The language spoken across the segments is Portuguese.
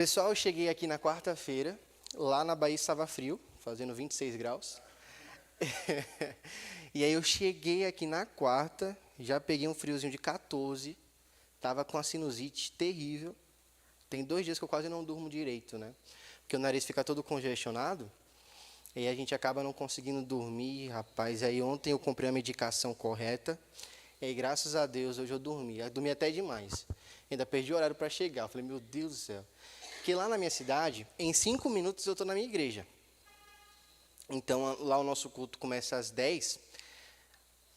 Pessoal, eu cheguei aqui na quarta-feira, lá na Bahia estava frio, fazendo 26 graus. E aí eu cheguei aqui na quarta, já peguei um friozinho de 14, estava com a sinusite terrível. Tem 2 dias que eu quase não durmo direito, né? Porque o nariz fica todo congestionado, e a gente acaba não conseguindo dormir, rapaz. Aí ontem eu comprei a medicação correta, e aí graças a Deus hoje eu dormi. Eu dormi até demais. Ainda perdi o horário para chegar. Eu falei, meu Deus do céu. Porque lá na minha cidade, em 5 minutos eu estou na minha igreja. Então, lá o nosso culto começa às 10,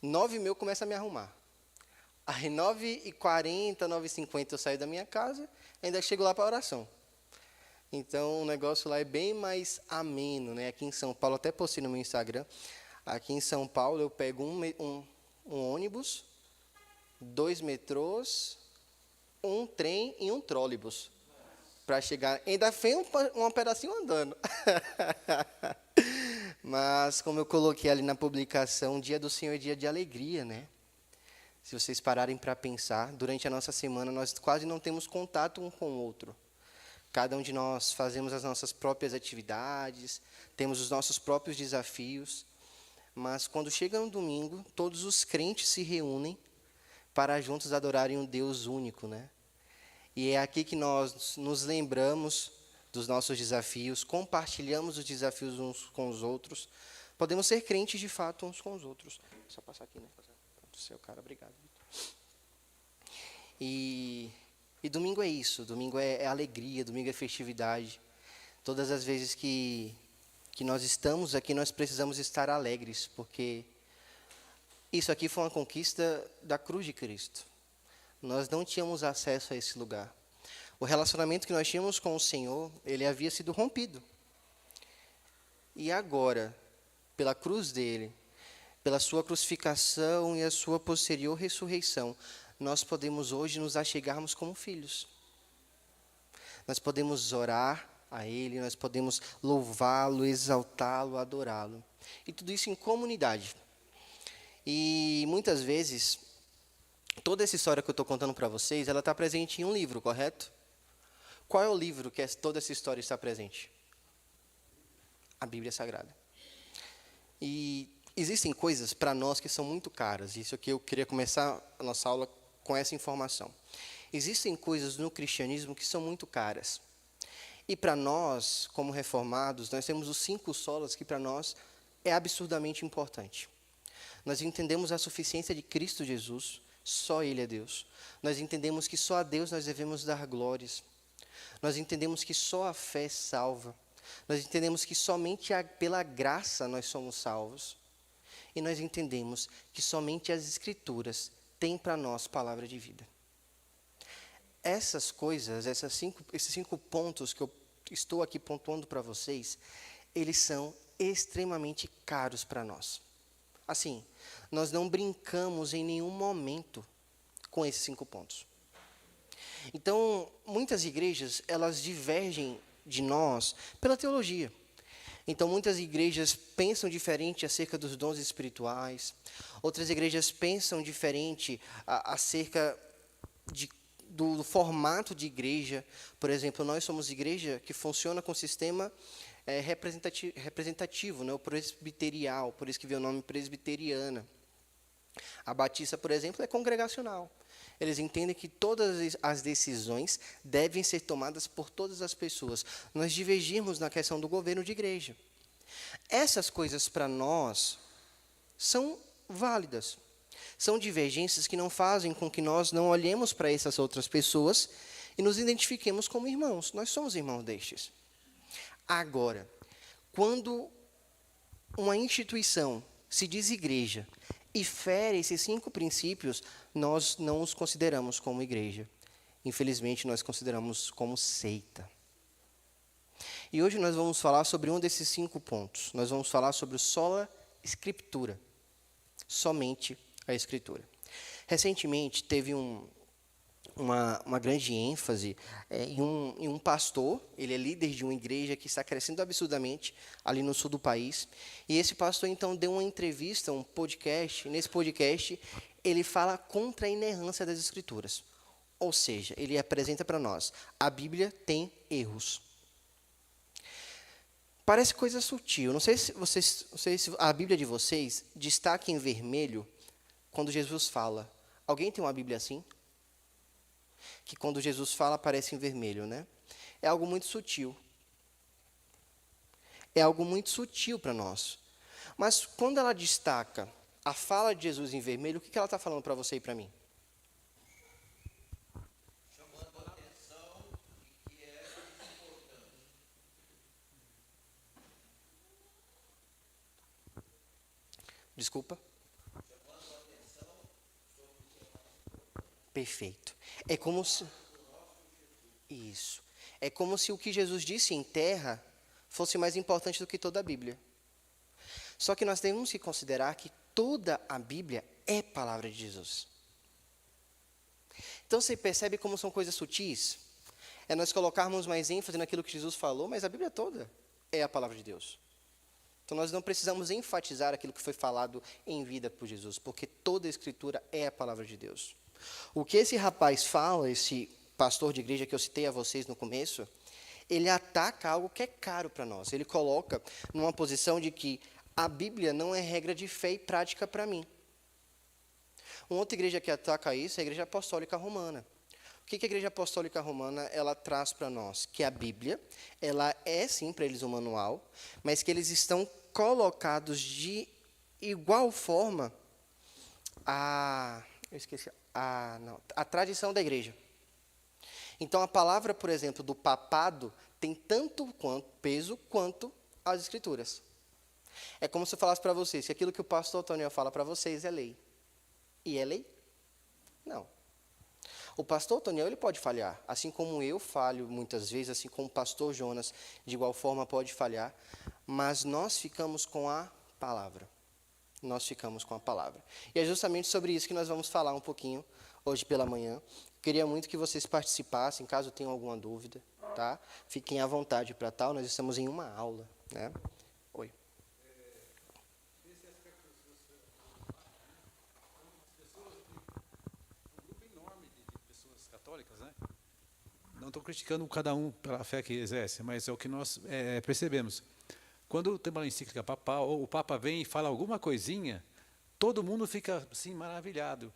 9h30 eu começo a me arrumar. Aí 9h40, 9h50 eu saio da minha casa, ainda chego lá para a oração. Então, o negócio lá é bem mais ameno, né? Aqui em São Paulo, até postei no meu Instagram, aqui em São Paulo eu pego um ônibus, 2 metrôs, um trem e um trólebus. Para chegar, ainda fez um pedacinho andando. Mas, como eu coloquei ali na publicação, o dia do Senhor é dia de alegria, né? Se vocês pararem para pensar, durante a nossa semana nós quase não temos contato um com o outro. Cada um de nós fazemos as nossas próprias atividades, temos os nossos próprios desafios, mas quando chega um domingo, todos os crentes se reúnem para juntos adorarem um Deus único, né? E é aqui que nós nos lembramos dos nossos desafios, compartilhamos os desafios uns com os outros, podemos ser crentes de fato uns com os outros. Só passar aqui, né? Pronto, seu cara, obrigado. E domingo é isso, domingo é alegria, domingo é festividade. Todas as vezes que nós estamos aqui, nós precisamos estar alegres, porque isso aqui foi uma conquista da cruz de Cristo. Nós não tínhamos acesso a esse lugar. O relacionamento que nós tínhamos com o Senhor, ele havia sido rompido. E agora, pela cruz dele, pela sua crucificação e a sua posterior ressurreição, nós podemos hoje nos achegarmos como filhos. Nós podemos orar a ele, nós podemos louvá-lo, exaltá-lo, adorá-lo. E tudo isso em comunidade. E muitas vezes, toda essa história que eu estou contando para vocês, ela está presente em um livro, correto? Qual é o livro que toda essa história está presente? A Bíblia Sagrada. E existem coisas para nós que são muito caras. Isso aqui eu queria começar a nossa aula com essa informação. Existem coisas no cristianismo que são muito caras. E para nós, como reformados, nós temos os 5 solas que para nós é absurdamente importante. Nós entendemos a suficiência de Cristo Jesus. Só Ele é Deus. Nós entendemos que só a Deus nós devemos dar glórias. Nós entendemos que só a fé salva. Nós entendemos que somente pela graça nós somos salvos. E nós entendemos que somente as Escrituras têm para nós palavra de vida. Essas coisas, esses 5 pontos que eu estou aqui pontuando para vocês, eles são extremamente caros para nós. Assim, nós não brincamos em nenhum momento com esses 5 pontos. Então, muitas igrejas, elas divergem de nós pela teologia. Então, muitas igrejas pensam diferente acerca dos dons espirituais. Outras igrejas pensam diferente acerca do formato de igreja. Por exemplo, nós somos igreja que funciona com sistema representativo, né, o presbiterial, por isso que veio o nome presbiteriana. A Batista, por exemplo, é congregacional. Eles entendem que todas as decisões devem ser tomadas por todas as pessoas. Nós divergimos na questão do governo de igreja. Essas coisas para nós são válidas. São divergências que não fazem com que nós não olhemos para essas outras pessoas e nos identifiquemos como irmãos. Nós somos irmãos destes. Agora, quando uma instituição se diz igreja e fere esses 5 princípios, nós não os consideramos como igreja. Infelizmente, nós consideramos como seita. E hoje nós vamos falar sobre um desses 5 pontos. Nós vamos falar sobre o sola scriptura. Somente a Escritura. Recentemente, teve uma grande ênfase em um pastor. Ele é líder de uma igreja que está crescendo absurdamente ali no sul do país. E esse pastor, então, deu uma entrevista, um podcast. Nesse podcast, ele fala contra a inerrância das Escrituras. Ou seja, ele apresenta para nós, a Bíblia tem erros. Parece coisa sutil. Não sei se a Bíblia de vocês destaca em vermelho quando Jesus fala. Alguém tem uma Bíblia assim? Que quando Jesus fala aparece em vermelho, né? É algo muito sutil. É algo muito sutil para nós. Mas quando ela destaca a fala de Jesus em vermelho, o que ela está falando para você e para mim? Chamando a atenção de que é importante. Desculpa? Chamando a atenção sobre o que é mais importante. Perfeito. É como se... Isso. É como se o que Jesus disse em terra fosse mais importante do que toda a Bíblia. Só que nós devemos que considerar que toda a Bíblia é palavra de Jesus. Então você percebe como são coisas sutis? É nós colocarmos mais ênfase naquilo que Jesus falou, mas a Bíblia toda é a palavra de Deus. Então nós não precisamos enfatizar aquilo que foi falado em vida por Jesus, porque toda a Escritura é a palavra de Deus. O que esse rapaz fala, esse pastor de igreja que eu citei a vocês no começo, ele ataca algo que é caro para nós. Ele coloca numa posição de que a Bíblia não é regra de fé e prática para mim. Uma outra igreja que ataca isso é a Igreja Apostólica Romana. O que a Igreja Apostólica Romana ela traz para nós? Que a Bíblia, ela é sim para eles um manual, mas que eles estão colocados de igual forma a tradição da igreja. Então a palavra, por exemplo, do papado tem tanto peso quanto as escrituras. É como se eu falasse para vocês, que aquilo que o pastor Antônio fala para vocês é lei. E é lei? Não. O pastor Antônio, ele pode falhar, assim como eu falho muitas vezes, assim como o pastor Jonas, de igual forma, pode falhar, mas nós ficamos com a palavra. Nós ficamos com a palavra. E é justamente sobre isso que nós vamos falar um pouquinho hoje pela manhã. Queria muito que vocês participassem, caso tenham alguma dúvida, tá? Fiquem à vontade para tal, nós estamos em uma aula, né? Oi. Nesse aspecto que você as pessoas, um grupo enorme de pessoas católicas, né? Não estou criticando cada um pela fé que exerce, mas é o que nós percebemos. Quando tem uma encíclica papal, ou o Papa vem e fala alguma coisinha, todo mundo fica assim maravilhado.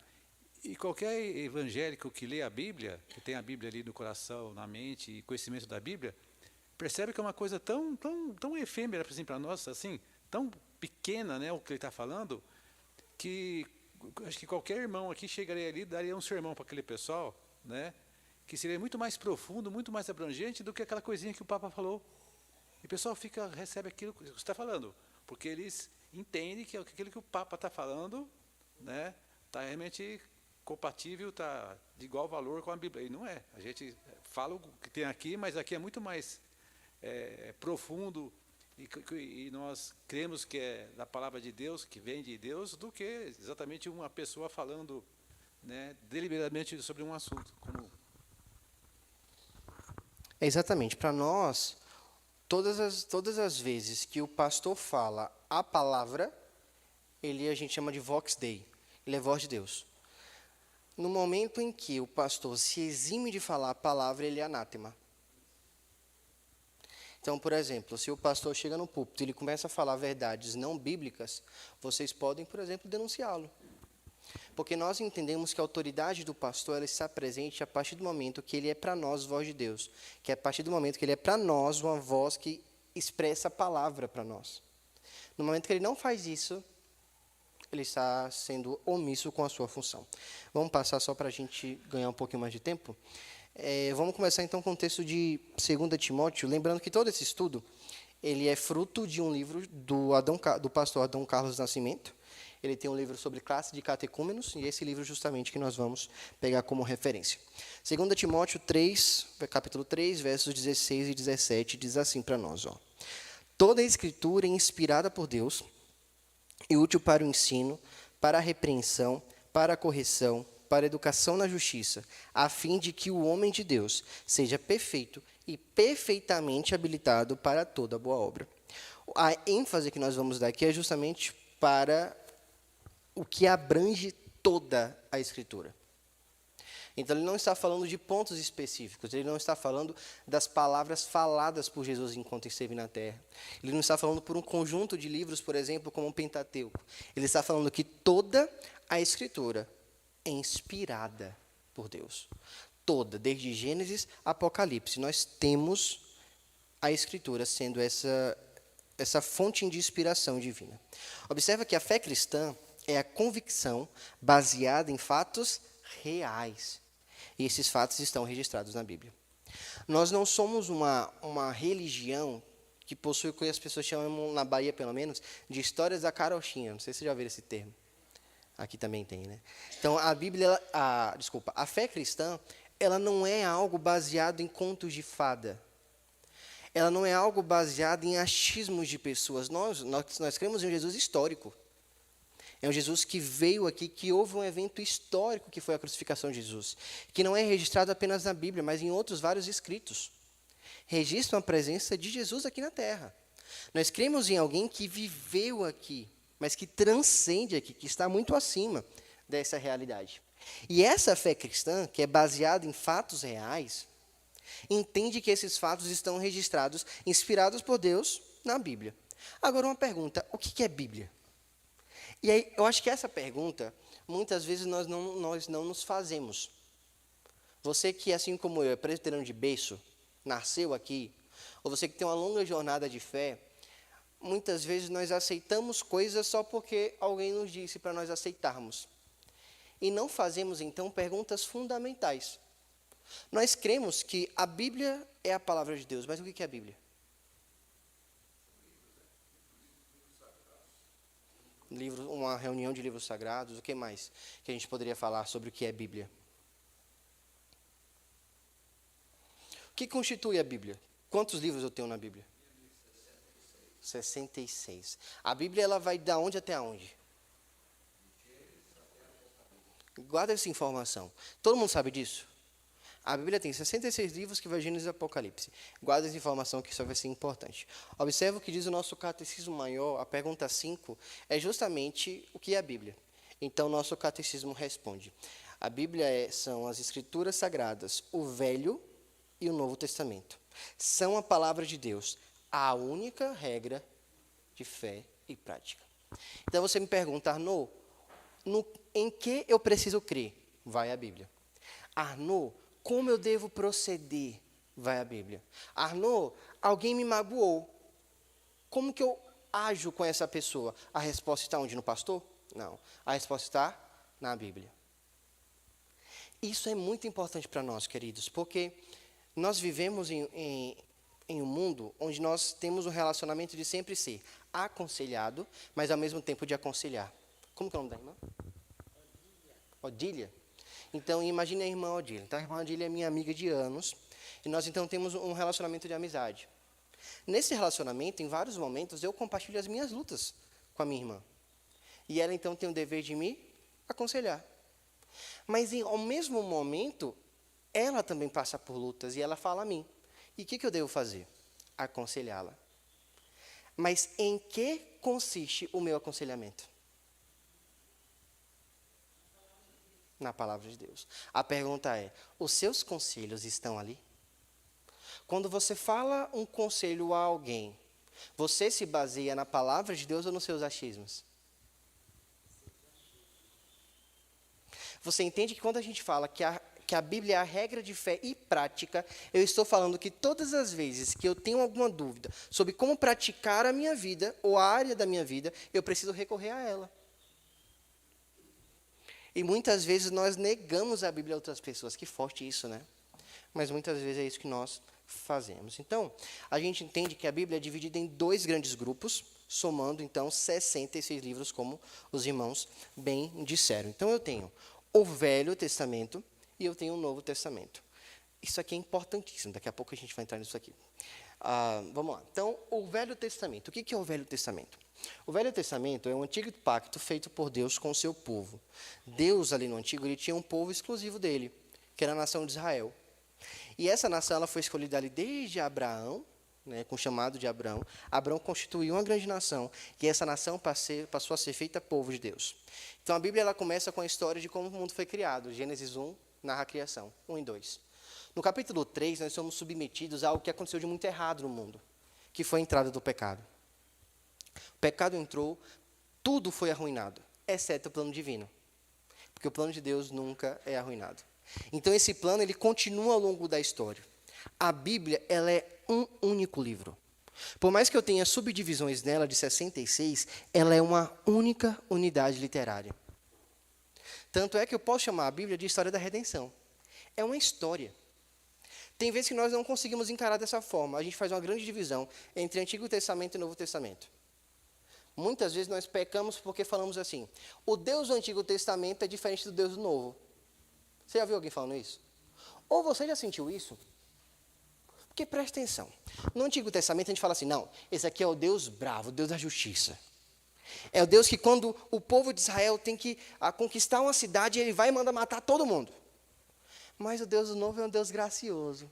E qualquer evangélico que lê a Bíblia, que tem a Bíblia ali no coração, na mente e conhecimento da Bíblia, percebe que é uma coisa tão efêmera assim, para nós, assim, tão pequena, né, o que ele está falando, que acho que qualquer irmão aqui chegaria ali e daria um sermão para aquele pessoal, né, que seria muito mais profundo, muito mais abrangente do que aquela coisinha que o Papa falou. E o pessoal recebe aquilo que você está falando, porque eles entendem que aquilo que o Papa está falando, né, está realmente compatível, está de igual valor com a Bíblia. E não é. A gente fala o que tem aqui, mas aqui é muito mais profundo e nós cremos que é da palavra de Deus, que vem de Deus, do que exatamente uma pessoa falando, né, deliberadamente sobre um assunto. Exatamente. Para nós, todas as vezes que o pastor fala a palavra, a gente chama de vox dei, ele é voz de Deus. No momento em que o pastor se exime de falar a palavra, ele é anátema. Então, por exemplo, se o pastor chega no púlpito e ele começa a falar verdades não bíblicas, vocês podem, por exemplo, denunciá-lo. Porque nós entendemos que a autoridade do pastor ela está presente a partir do momento que ele é para nós voz de Deus, que é a partir do momento que ele é para nós uma voz que expressa a palavra para nós. No momento que ele não faz isso, ele está sendo omisso com a sua função. Vamos passar só para a gente ganhar um pouquinho mais de tempo? Vamos começar então com o texto de 2 Timóteo, lembrando que todo esse estudo ele é fruto de um livro do pastor Adão Carlos Nascimento. Ele tem um livro sobre classe de catecúmenos, e esse livro justamente que nós vamos pegar como referência. 2 Timóteo 3, capítulo 3, versos 16 e 17, diz assim para nós. Toda a Escritura é inspirada por Deus e útil para o ensino, para a repreensão, para a correção, para a educação na justiça, a fim de que o homem de Deus seja perfeito e perfeitamente habilitado para toda boa obra. A ênfase que nós vamos dar aqui é justamente para o que abrange toda a Escritura. Então, ele não está falando de pontos específicos, ele não está falando das palavras faladas por Jesus enquanto esteve na terra. Ele não está falando por um conjunto de livros, por exemplo, como o Pentateuco. Ele está falando que toda a Escritura é inspirada por Deus. Toda, desde Gênesis a Apocalipse. Nós temos a Escritura sendo essa fonte de inspiração divina. Observa que a fé cristã é a convicção baseada em fatos reais. E esses fatos estão registrados na Bíblia. Nós não somos uma religião que possui o que as pessoas chamam, na Bahia pelo menos, de histórias da carochinha. Não sei se você já ouviu esse termo. Aqui também tem, né? Então, a fé cristã, ela não é algo baseado em contos de fada. Ela não é algo baseado em achismos de pessoas. Nós cremos em um Jesus histórico. É um Jesus que veio aqui, que houve um evento histórico que foi a crucificação de Jesus, que não é registrado apenas na Bíblia, mas em outros vários escritos. Registram a presença de Jesus aqui na Terra. Nós cremos em alguém que viveu aqui, mas que transcende aqui, que está muito acima dessa realidade. E essa fé cristã, que é baseada em fatos reais, entende que esses fatos estão registrados, inspirados por Deus, na Bíblia. Agora, uma pergunta: o que é Bíblia? E aí, eu acho que essa pergunta, muitas vezes nós não nos fazemos. Você que, assim como eu, é presbiteriano de berço, nasceu aqui, ou você que tem uma longa jornada de fé, muitas vezes nós aceitamos coisas só porque alguém nos disse para nós aceitarmos. E não fazemos, então, perguntas fundamentais. Nós cremos que a Bíblia é a palavra de Deus, mas o que é a Bíblia? Uma reunião de livros sagrados, o que mais que a gente poderia falar sobre o que é Bíblia? O que constitui a Bíblia? Quantos livros eu tenho na Bíblia? 66. A Bíblia, ela vai de onde até onde? Guarda essa informação. Todo mundo sabe disso? A Bíblia tem 66 livros que vai Gênesis e Apocalipse. Guarda essa informação que isso vai ser importante. Observa o que diz o nosso Catecismo Maior, a pergunta 5, é justamente o que é a Bíblia. Então, nosso Catecismo responde. A Bíblia são as Escrituras Sagradas, o Velho e o Novo Testamento. São a palavra de Deus, a única regra de fé e prática. Então, você me pergunta: Arnaud, em que eu preciso crer? Vai a Bíblia. Arnaud, como eu devo proceder? Vai a Bíblia. Arnaud, alguém me magoou. Como que eu ajo com essa pessoa? A resposta está onde? No pastor? Não. A resposta está na Bíblia. Isso é muito importante para nós, queridos, porque nós vivemos em um mundo onde nós temos um relacionamento de sempre ser aconselhado, mas ao mesmo tempo de aconselhar. Como que é o nome da irmã? Odília. Então, imagine a irmã Odília. Então, a irmã Odília é minha amiga de anos, e nós, então, temos um relacionamento de amizade. Nesse relacionamento, em vários momentos, eu compartilho as minhas lutas com a minha irmã. E ela, então, tem o dever de me aconselhar. Mas, ao mesmo momento, ela também passa por lutas, e ela fala a mim. E o que eu devo fazer? Aconselhá-la. Mas em que consiste o meu aconselhamento? Na palavra de Deus. A pergunta é: os seus conselhos estão ali? Quando você fala um conselho a alguém, você se baseia na palavra de Deus ou nos seus achismos? Você entende que quando a gente fala que a Bíblia é a regra de fé e prática, eu estou falando que todas as vezes que eu tenho alguma dúvida sobre como praticar a minha vida ou a área da minha vida, eu preciso recorrer a ela. E muitas vezes nós negamos a Bíblia a outras pessoas. Que forte isso, né? Mas muitas vezes é isso que nós fazemos. Então, a gente entende que a Bíblia é dividida em 2 grandes grupos, somando, então, 66 livros, como os irmãos bem disseram. Então, eu tenho o Velho Testamento e eu tenho o Novo Testamento. Isso aqui é importantíssimo. Daqui a pouco a gente vai entrar nisso aqui. Vamos lá. Então, o Velho Testamento. O que é o Velho Testamento? O Velho Testamento é um antigo pacto feito por Deus com o seu povo. Deus, ali no Antigo, ele tinha um povo exclusivo dele, que era a nação de Israel. E essa nação ela foi escolhida ali desde Abraão, né, com o chamado de Abraão. Abraão constituiu uma grande nação, e essa nação passou a ser feita povo de Deus. Então, a Bíblia ela começa com a história de como o mundo foi criado. Gênesis 1, narra a criação, 1 e 2. No capítulo 3, nós somos submetidos a algo que aconteceu de muito errado no mundo, que foi a entrada do pecado. O pecado entrou, tudo foi arruinado, exceto o plano divino. Porque o plano de Deus nunca é arruinado. Então esse plano, ele continua ao longo da história. A Bíblia, ela é um único livro. Por mais que eu tenha subdivisões nela de 66, ela é uma única unidade literária. Tanto é que eu posso chamar a Bíblia de história da redenção. É uma história. Tem vezes que nós não conseguimos encarar dessa forma. A gente faz uma grande divisão entre Antigo Testamento e Novo Testamento. Muitas vezes nós pecamos porque falamos assim: o Deus do Antigo Testamento é diferente do Deus do Novo. Você já viu alguém falando isso? Ou você já sentiu isso? Porque presta atenção. No Antigo Testamento a gente fala assim: não, esse aqui é o Deus bravo, o Deus da justiça. É o Deus que quando o povo de Israel tem que conquistar uma cidade, ele vai e manda matar todo mundo. Mas o Deus do Novo é um Deus gracioso.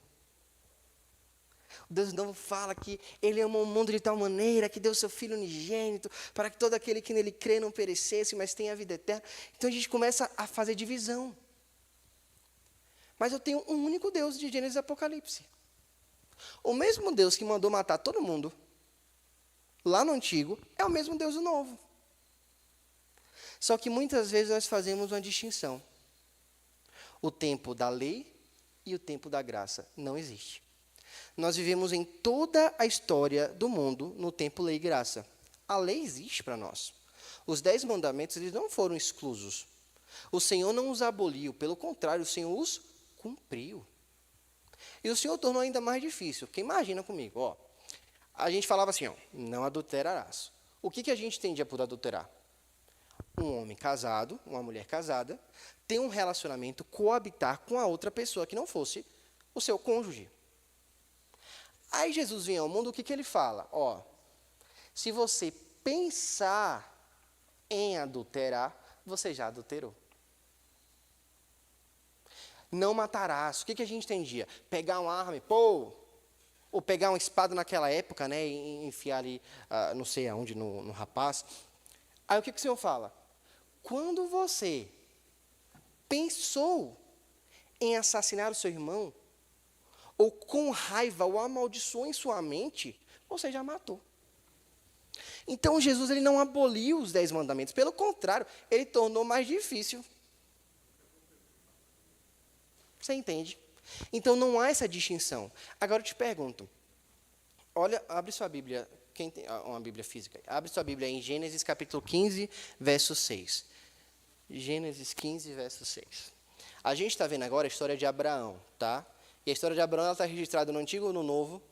O Deus do Novo fala que Ele amou o mundo de tal maneira que deu seu Filho unigênito para que todo aquele que nele crê não perecesse, mas tenha a vida eterna. Então a gente começa a fazer divisão. Mas eu tenho um único Deus de Gênesis e Apocalipse. O mesmo Deus que mandou matar todo mundo lá no Antigo é o mesmo Deus do Novo. Só que muitas vezes nós fazemos uma distinção. O tempo da lei e o tempo da graça não existe. Nós vivemos em toda a história do mundo no tempo lei e graça. A lei existe para nós. Os 10 mandamentos, eles não foram exclusos. O Senhor não os aboliu, pelo contrário, o Senhor os cumpriu. E o Senhor tornou ainda mais difícil. Porque imagina comigo, ó, a gente falava assim, ó, não adulterarás. O que a gente entendia por adulterar? Um homem casado, uma mulher casada, ter um relacionamento, coabitar com a outra pessoa que não fosse o seu cônjuge. Aí Jesus vem ao mundo, o que ele fala? Ó, se você pensar em adulterar, você já adulterou. Não matarás. O que a gente entendia? Pegar uma arma e ou pegar uma espada naquela época, né, e enfiar ali, não sei aonde, no rapaz. Aí o que o Senhor fala? Quando você pensou em assassinar o seu irmão, ou com raiva, ou amaldiçoou em sua mente, você já matou. Então Jesus, ele não aboliu os 10 mandamentos, pelo contrário, ele tornou mais difícil. Você entende? Então não há essa distinção. Agora eu te pergunto, olha, abre sua Bíblia, quem tem uma Bíblia física, abre sua Bíblia em Gênesis capítulo 15, verso 6. Gênesis 15, verso 6. A gente está vendo agora a história de Abraão, tá? E a história de Abraão está registrada no Antigo ou no Novo?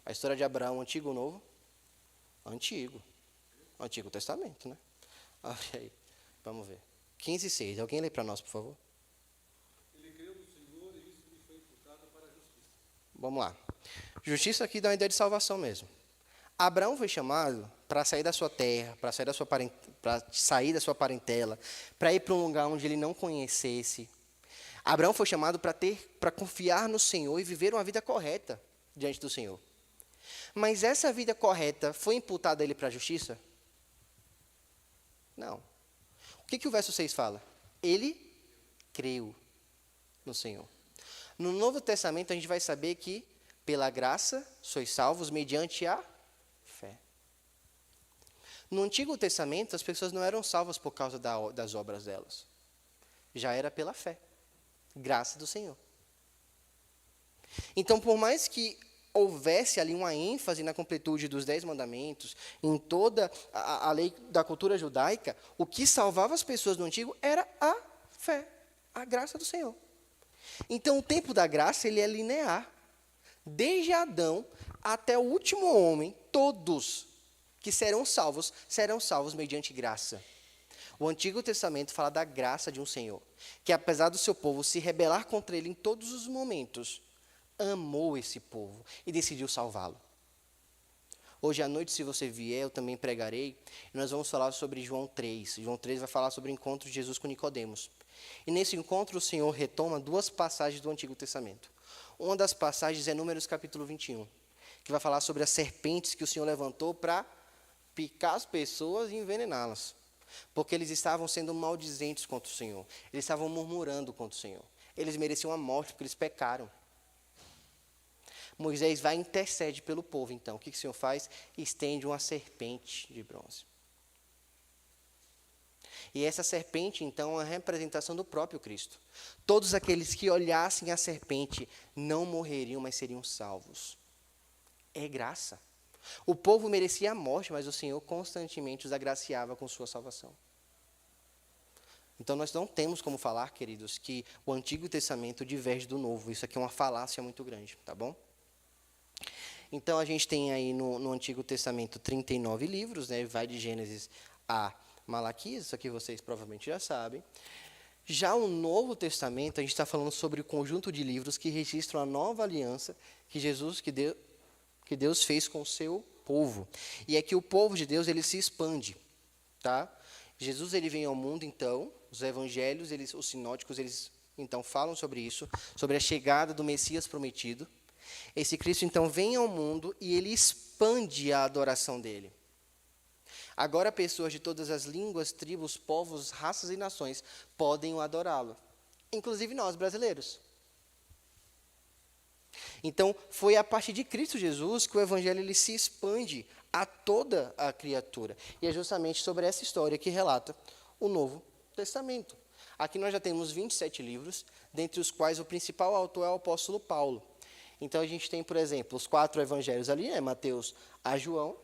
A história de Abraão, Antigo ou Novo? Antigo. Antigo Testamento, né? Abre aí, vamos ver. 15, 6. Alguém lê para nós, por favor? Ele creu no Senhor e isso lhe foi imputado para a justiça. Vamos lá. Justiça aqui dá uma ideia de salvação mesmo. Abraão foi chamado para sair da sua terra, para sair da sua parentela, para ir para um lugar onde ele não conhecesse. Abraão foi chamado para confiar no Senhor e viver uma vida correta diante do Senhor. Mas essa vida correta foi imputada a ele para a justiça? Não. O que o verso 6 fala? Ele creu no Senhor. No Novo Testamento a gente vai saber que pela graça sois salvos mediante a fé. No Antigo Testamento as pessoas não eram salvas por causa das obras delas. Já era pela fé. Graça do Senhor. Então, por mais que houvesse ali uma ênfase na completude dos 10 mandamentos, em toda a lei da cultura judaica, o que salvava as pessoas no Antigo era a fé, a graça do Senhor. Então, o tempo da graça, ele é linear. Desde Adão até o último homem, todos que serão salvos mediante graça. O Antigo Testamento fala da graça de um Senhor, que apesar do seu povo se rebelar contra ele em todos os momentos, amou esse povo e decidiu salvá-lo. Hoje à noite, se você vier, eu também pregarei, e nós vamos falar sobre João 3. João 3 vai falar sobre o encontro de Jesus com Nicodemos. E nesse encontro, o Senhor retoma 2 passagens do Antigo Testamento. Uma das passagens é Números capítulo 21, que vai falar sobre as serpentes que o Senhor levantou para picar as pessoas e envenená-las. Porque eles estavam sendo maldizentes contra o Senhor. Eles estavam murmurando contra o Senhor. Eles mereciam a morte porque eles pecaram. Moisés vai e intercede pelo povo, então. O que o Senhor faz? Estende uma serpente de bronze. E essa serpente, então, é uma representação do próprio Cristo. Todos aqueles que olhassem a serpente não morreriam, mas seriam salvos. É graça. O povo merecia a morte, mas o Senhor constantemente os agraciava com sua salvação. Então, nós não temos como falar, queridos, que o Antigo Testamento diverge do Novo. Isso aqui é uma falácia muito grande, tá bom? Então, a gente tem aí no Antigo Testamento 39 livros, né? Vai de Gênesis a Malaquias, isso aqui vocês provavelmente já sabem. Já o Novo Testamento, a gente está falando sobre o conjunto de livros que registram a nova aliança que Deus fez com o seu povo. E é que o povo de Deus, ele se expande, tá? Jesus, ele vem ao mundo, então, os evangelhos, os sinóticos, eles, então, falam sobre isso, sobre a chegada do Messias prometido. Esse Cristo, então, vem ao mundo e ele expande a adoração dele. Agora, pessoas de todas as línguas, tribos, povos, raças e nações podem o adorá-lo. Inclusive nós, brasileiros. Então, foi a partir de Cristo Jesus que o Evangelho ele se expande a toda a criatura. E é justamente sobre essa história que relata o Novo Testamento. Aqui nós já temos 27 livros, dentre os quais o principal autor é o apóstolo Paulo. Então, a gente tem, por exemplo, os 4 evangelhos ali, Mateus a João,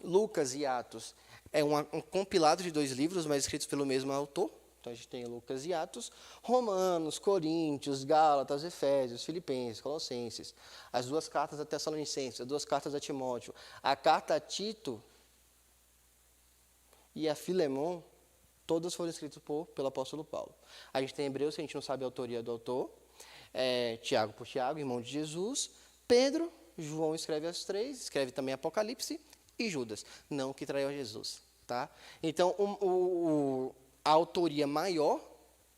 Lucas e Atos é um compilado de 2 livros, mas escritos pelo mesmo autor. Então, a gente tem Lucas e Atos, Romanos, Coríntios, Gálatas, Efésios, Filipenses, Colossenses, as 2 cartas a Tessalonicenses, as 2 cartas a Timóteo, a carta a Tito e a Filemon, todas foram escritas pelo apóstolo Paulo. A gente tem Hebreus, que a gente não sabe a autoria do autor, Tiago por Tiago, irmão de Jesus, Pedro, João escreve as 3, escreve também Apocalipse, e Judas, não que traiu a Jesus. Tá? Então, a autoria maior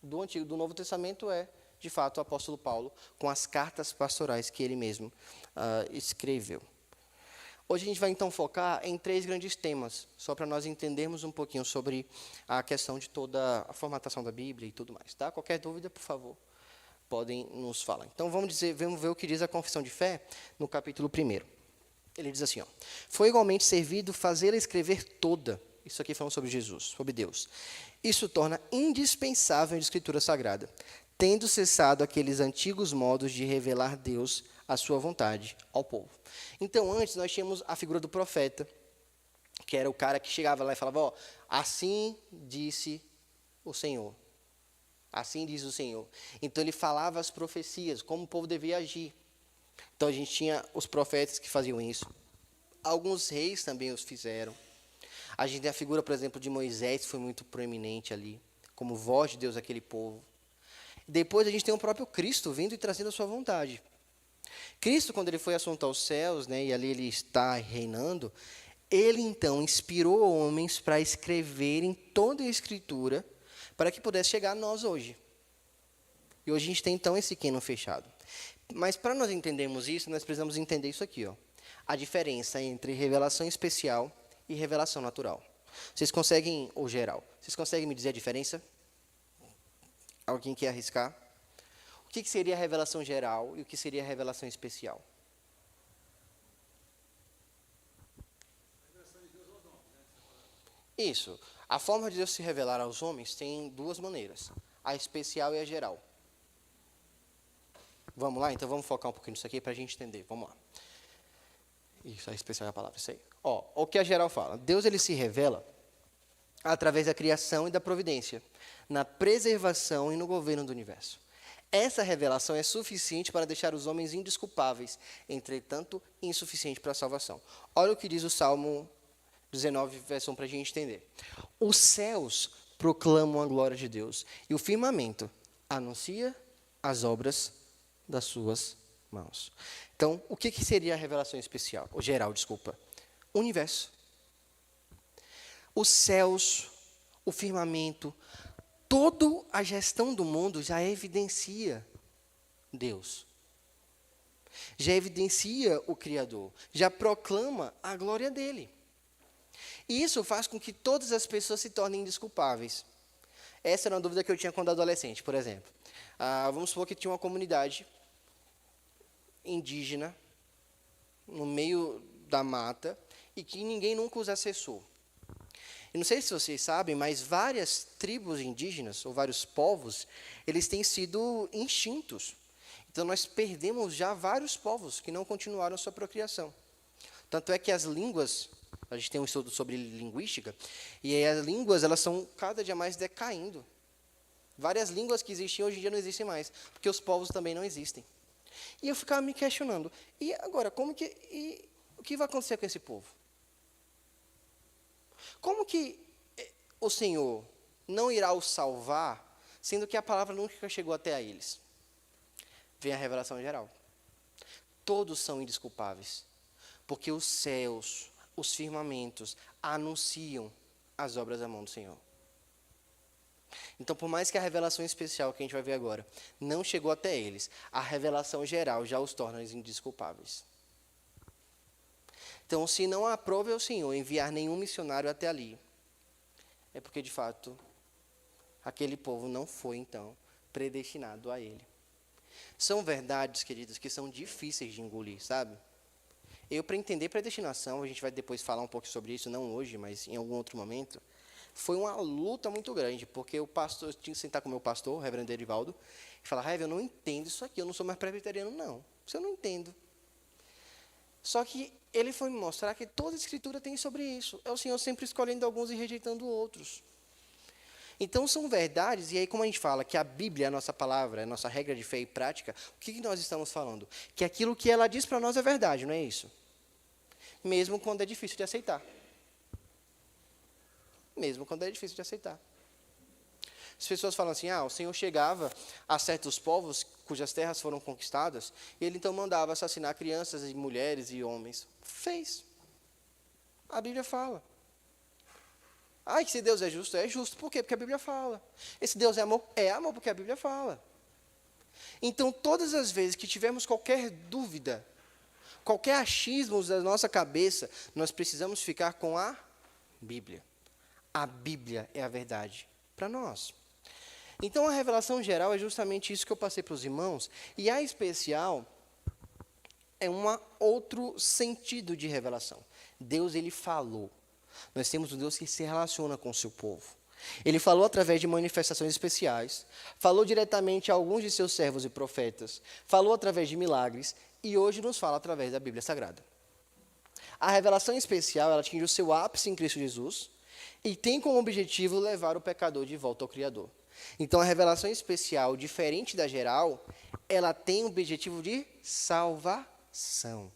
do Novo Testamento é, de fato, o apóstolo Paulo, com as cartas pastorais que ele mesmo escreveu. Hoje a gente vai, então, focar em 3 grandes temas, só para nós entendermos um pouquinho sobre a questão de toda a formatação da Bíblia e tudo mais. Tá? Qualquer dúvida, por favor, podem nos falar. Então, vamos ver o que diz a Confissão de Fé no capítulo 1. Ele diz assim, foi igualmente servido fazê-la escrever toda, isso aqui falando sobre Jesus, sobre Deus. Isso torna indispensável a Escritura Sagrada, tendo cessado aqueles antigos modos de revelar Deus a sua vontade ao povo. Então, antes nós tínhamos a figura do profeta, que era o cara que chegava lá e falava, assim disse o Senhor. Assim diz o Senhor. Então, ele falava as profecias, como o povo devia agir. Então, a gente tinha os profetas que faziam isso. Alguns reis também os fizeram. A gente tem a figura, por exemplo, de Moisés, que foi muito proeminente ali, como voz de Deus àquele povo. Depois, a gente tem o próprio Cristo vindo e trazendo a sua vontade. Cristo, quando ele foi assunto aos céus, né, e ali ele está reinando, ele, então, inspirou homens para escreverem toda a Escritura para que pudesse chegar a nós hoje. E hoje a gente tem, então, esse cânon fechado. Mas, para nós entendermos isso, nós precisamos entender isso aqui, a diferença entre revelação especial e revelação natural. Vocês conseguem, ou geral, vocês conseguem me dizer a diferença? Alguém quer arriscar? O que seria a revelação geral e o que seria a revelação especial? Isso. A forma de Deus se revelar aos homens tem 2 maneiras, a especial e a geral. Vamos lá? Então, vamos focar um pouquinho nisso aqui para a gente entender. Vamos lá. Isso, a especial é a palavra, isso aí. O que a geral fala? Deus, ele se revela através da criação e da providência, na preservação e no governo do universo. Essa revelação é suficiente para deixar os homens indesculpáveis, entretanto, insuficiente para a salvação. Olha o que diz o Salmo 19, verso 1, para a gente entender. Os céus proclamam a glória de Deus, e o firmamento anuncia as obras das suas mãos. Então, o que seria a revelação especial? Ou geral, desculpa. O universo. Os céus, o firmamento, toda a gestão do mundo já evidencia Deus. Já evidencia o Criador. Já proclama a glória dele. E isso faz com que todas as pessoas se tornem indesculpáveis. Essa era uma dúvida que eu tinha quando adolescente, por exemplo. Vamos supor que tinha uma comunidade indígena no meio da mata e que ninguém nunca os acessou. E não sei se vocês sabem, mas várias tribos indígenas, ou vários povos, eles têm sido extintos. Então, nós perdemos já vários povos que não continuaram a sua procriação. Tanto é que as línguas, a gente tem um estudo sobre linguística, e aí as línguas elas estão cada dia mais decaindo. Várias línguas que existiam hoje em dia não existem mais, porque os povos também não existem. E eu ficava me questionando, e agora, o que vai acontecer com esse povo? Como que o Senhor não irá os salvar, sendo que a palavra nunca chegou até a eles? Vem a revelação geral. Todos são indesculpáveis, porque os céus, os firmamentos, anunciam as obras da mão do Senhor. Então, por mais que a revelação especial que a gente vai ver agora não chegou até eles, a revelação geral já os torna indesculpáveis. Então, se não aprove o Senhor enviar nenhum missionário até ali, é porque, de fato, aquele povo não foi, então, predestinado a ele. São verdades, queridos, que são difíceis de engolir, sabe? Para entender predestinação, a gente vai depois falar um pouco sobre isso, não hoje, mas em algum outro momento, foi uma luta muito grande, porque eu tinha que sentar com o meu pastor, o reverendo Erivaldo, e falar, eu não entendo isso aqui, eu não sou mais presbiteriano, não. Isso eu não entendo. Só que ele foi me mostrar que toda a Escritura tem sobre isso. É o Senhor sempre escolhendo alguns e rejeitando outros. Então, são verdades, e aí como a gente fala que a Bíblia é a nossa palavra, é a nossa regra de fé e prática, o que nós estamos falando? Que aquilo que ela diz para nós é verdade, não é isso? Mesmo quando é difícil de aceitar. Mesmo quando é difícil de aceitar. As pessoas falam assim, o Senhor chegava a certos povos cujas terras foram conquistadas, e ele então mandava assassinar crianças e mulheres e homens. Fez. A Bíblia fala. Que se Deus é justo por quê? Porque a Bíblia fala. Esse Deus é amor porque a Bíblia fala. Então, todas as vezes que tivermos qualquer dúvida, qualquer achismo da nossa cabeça, nós precisamos ficar com a Bíblia. A Bíblia é a verdade para nós. Então, a revelação geral é justamente isso que eu passei para os irmãos, e a especial é outro sentido de revelação. Deus, ele falou. Nós temos um Deus que se relaciona com o seu povo. Ele falou através de manifestações especiais, falou diretamente a alguns de seus servos e profetas, falou através de milagres, e hoje nos fala através da Bíblia Sagrada. A revelação especial, ela atinge o seu ápice em Cristo Jesus, e tem como objetivo levar o pecador de volta ao Criador. Então, a revelação especial, diferente da geral, ela tem o objetivo de salvação.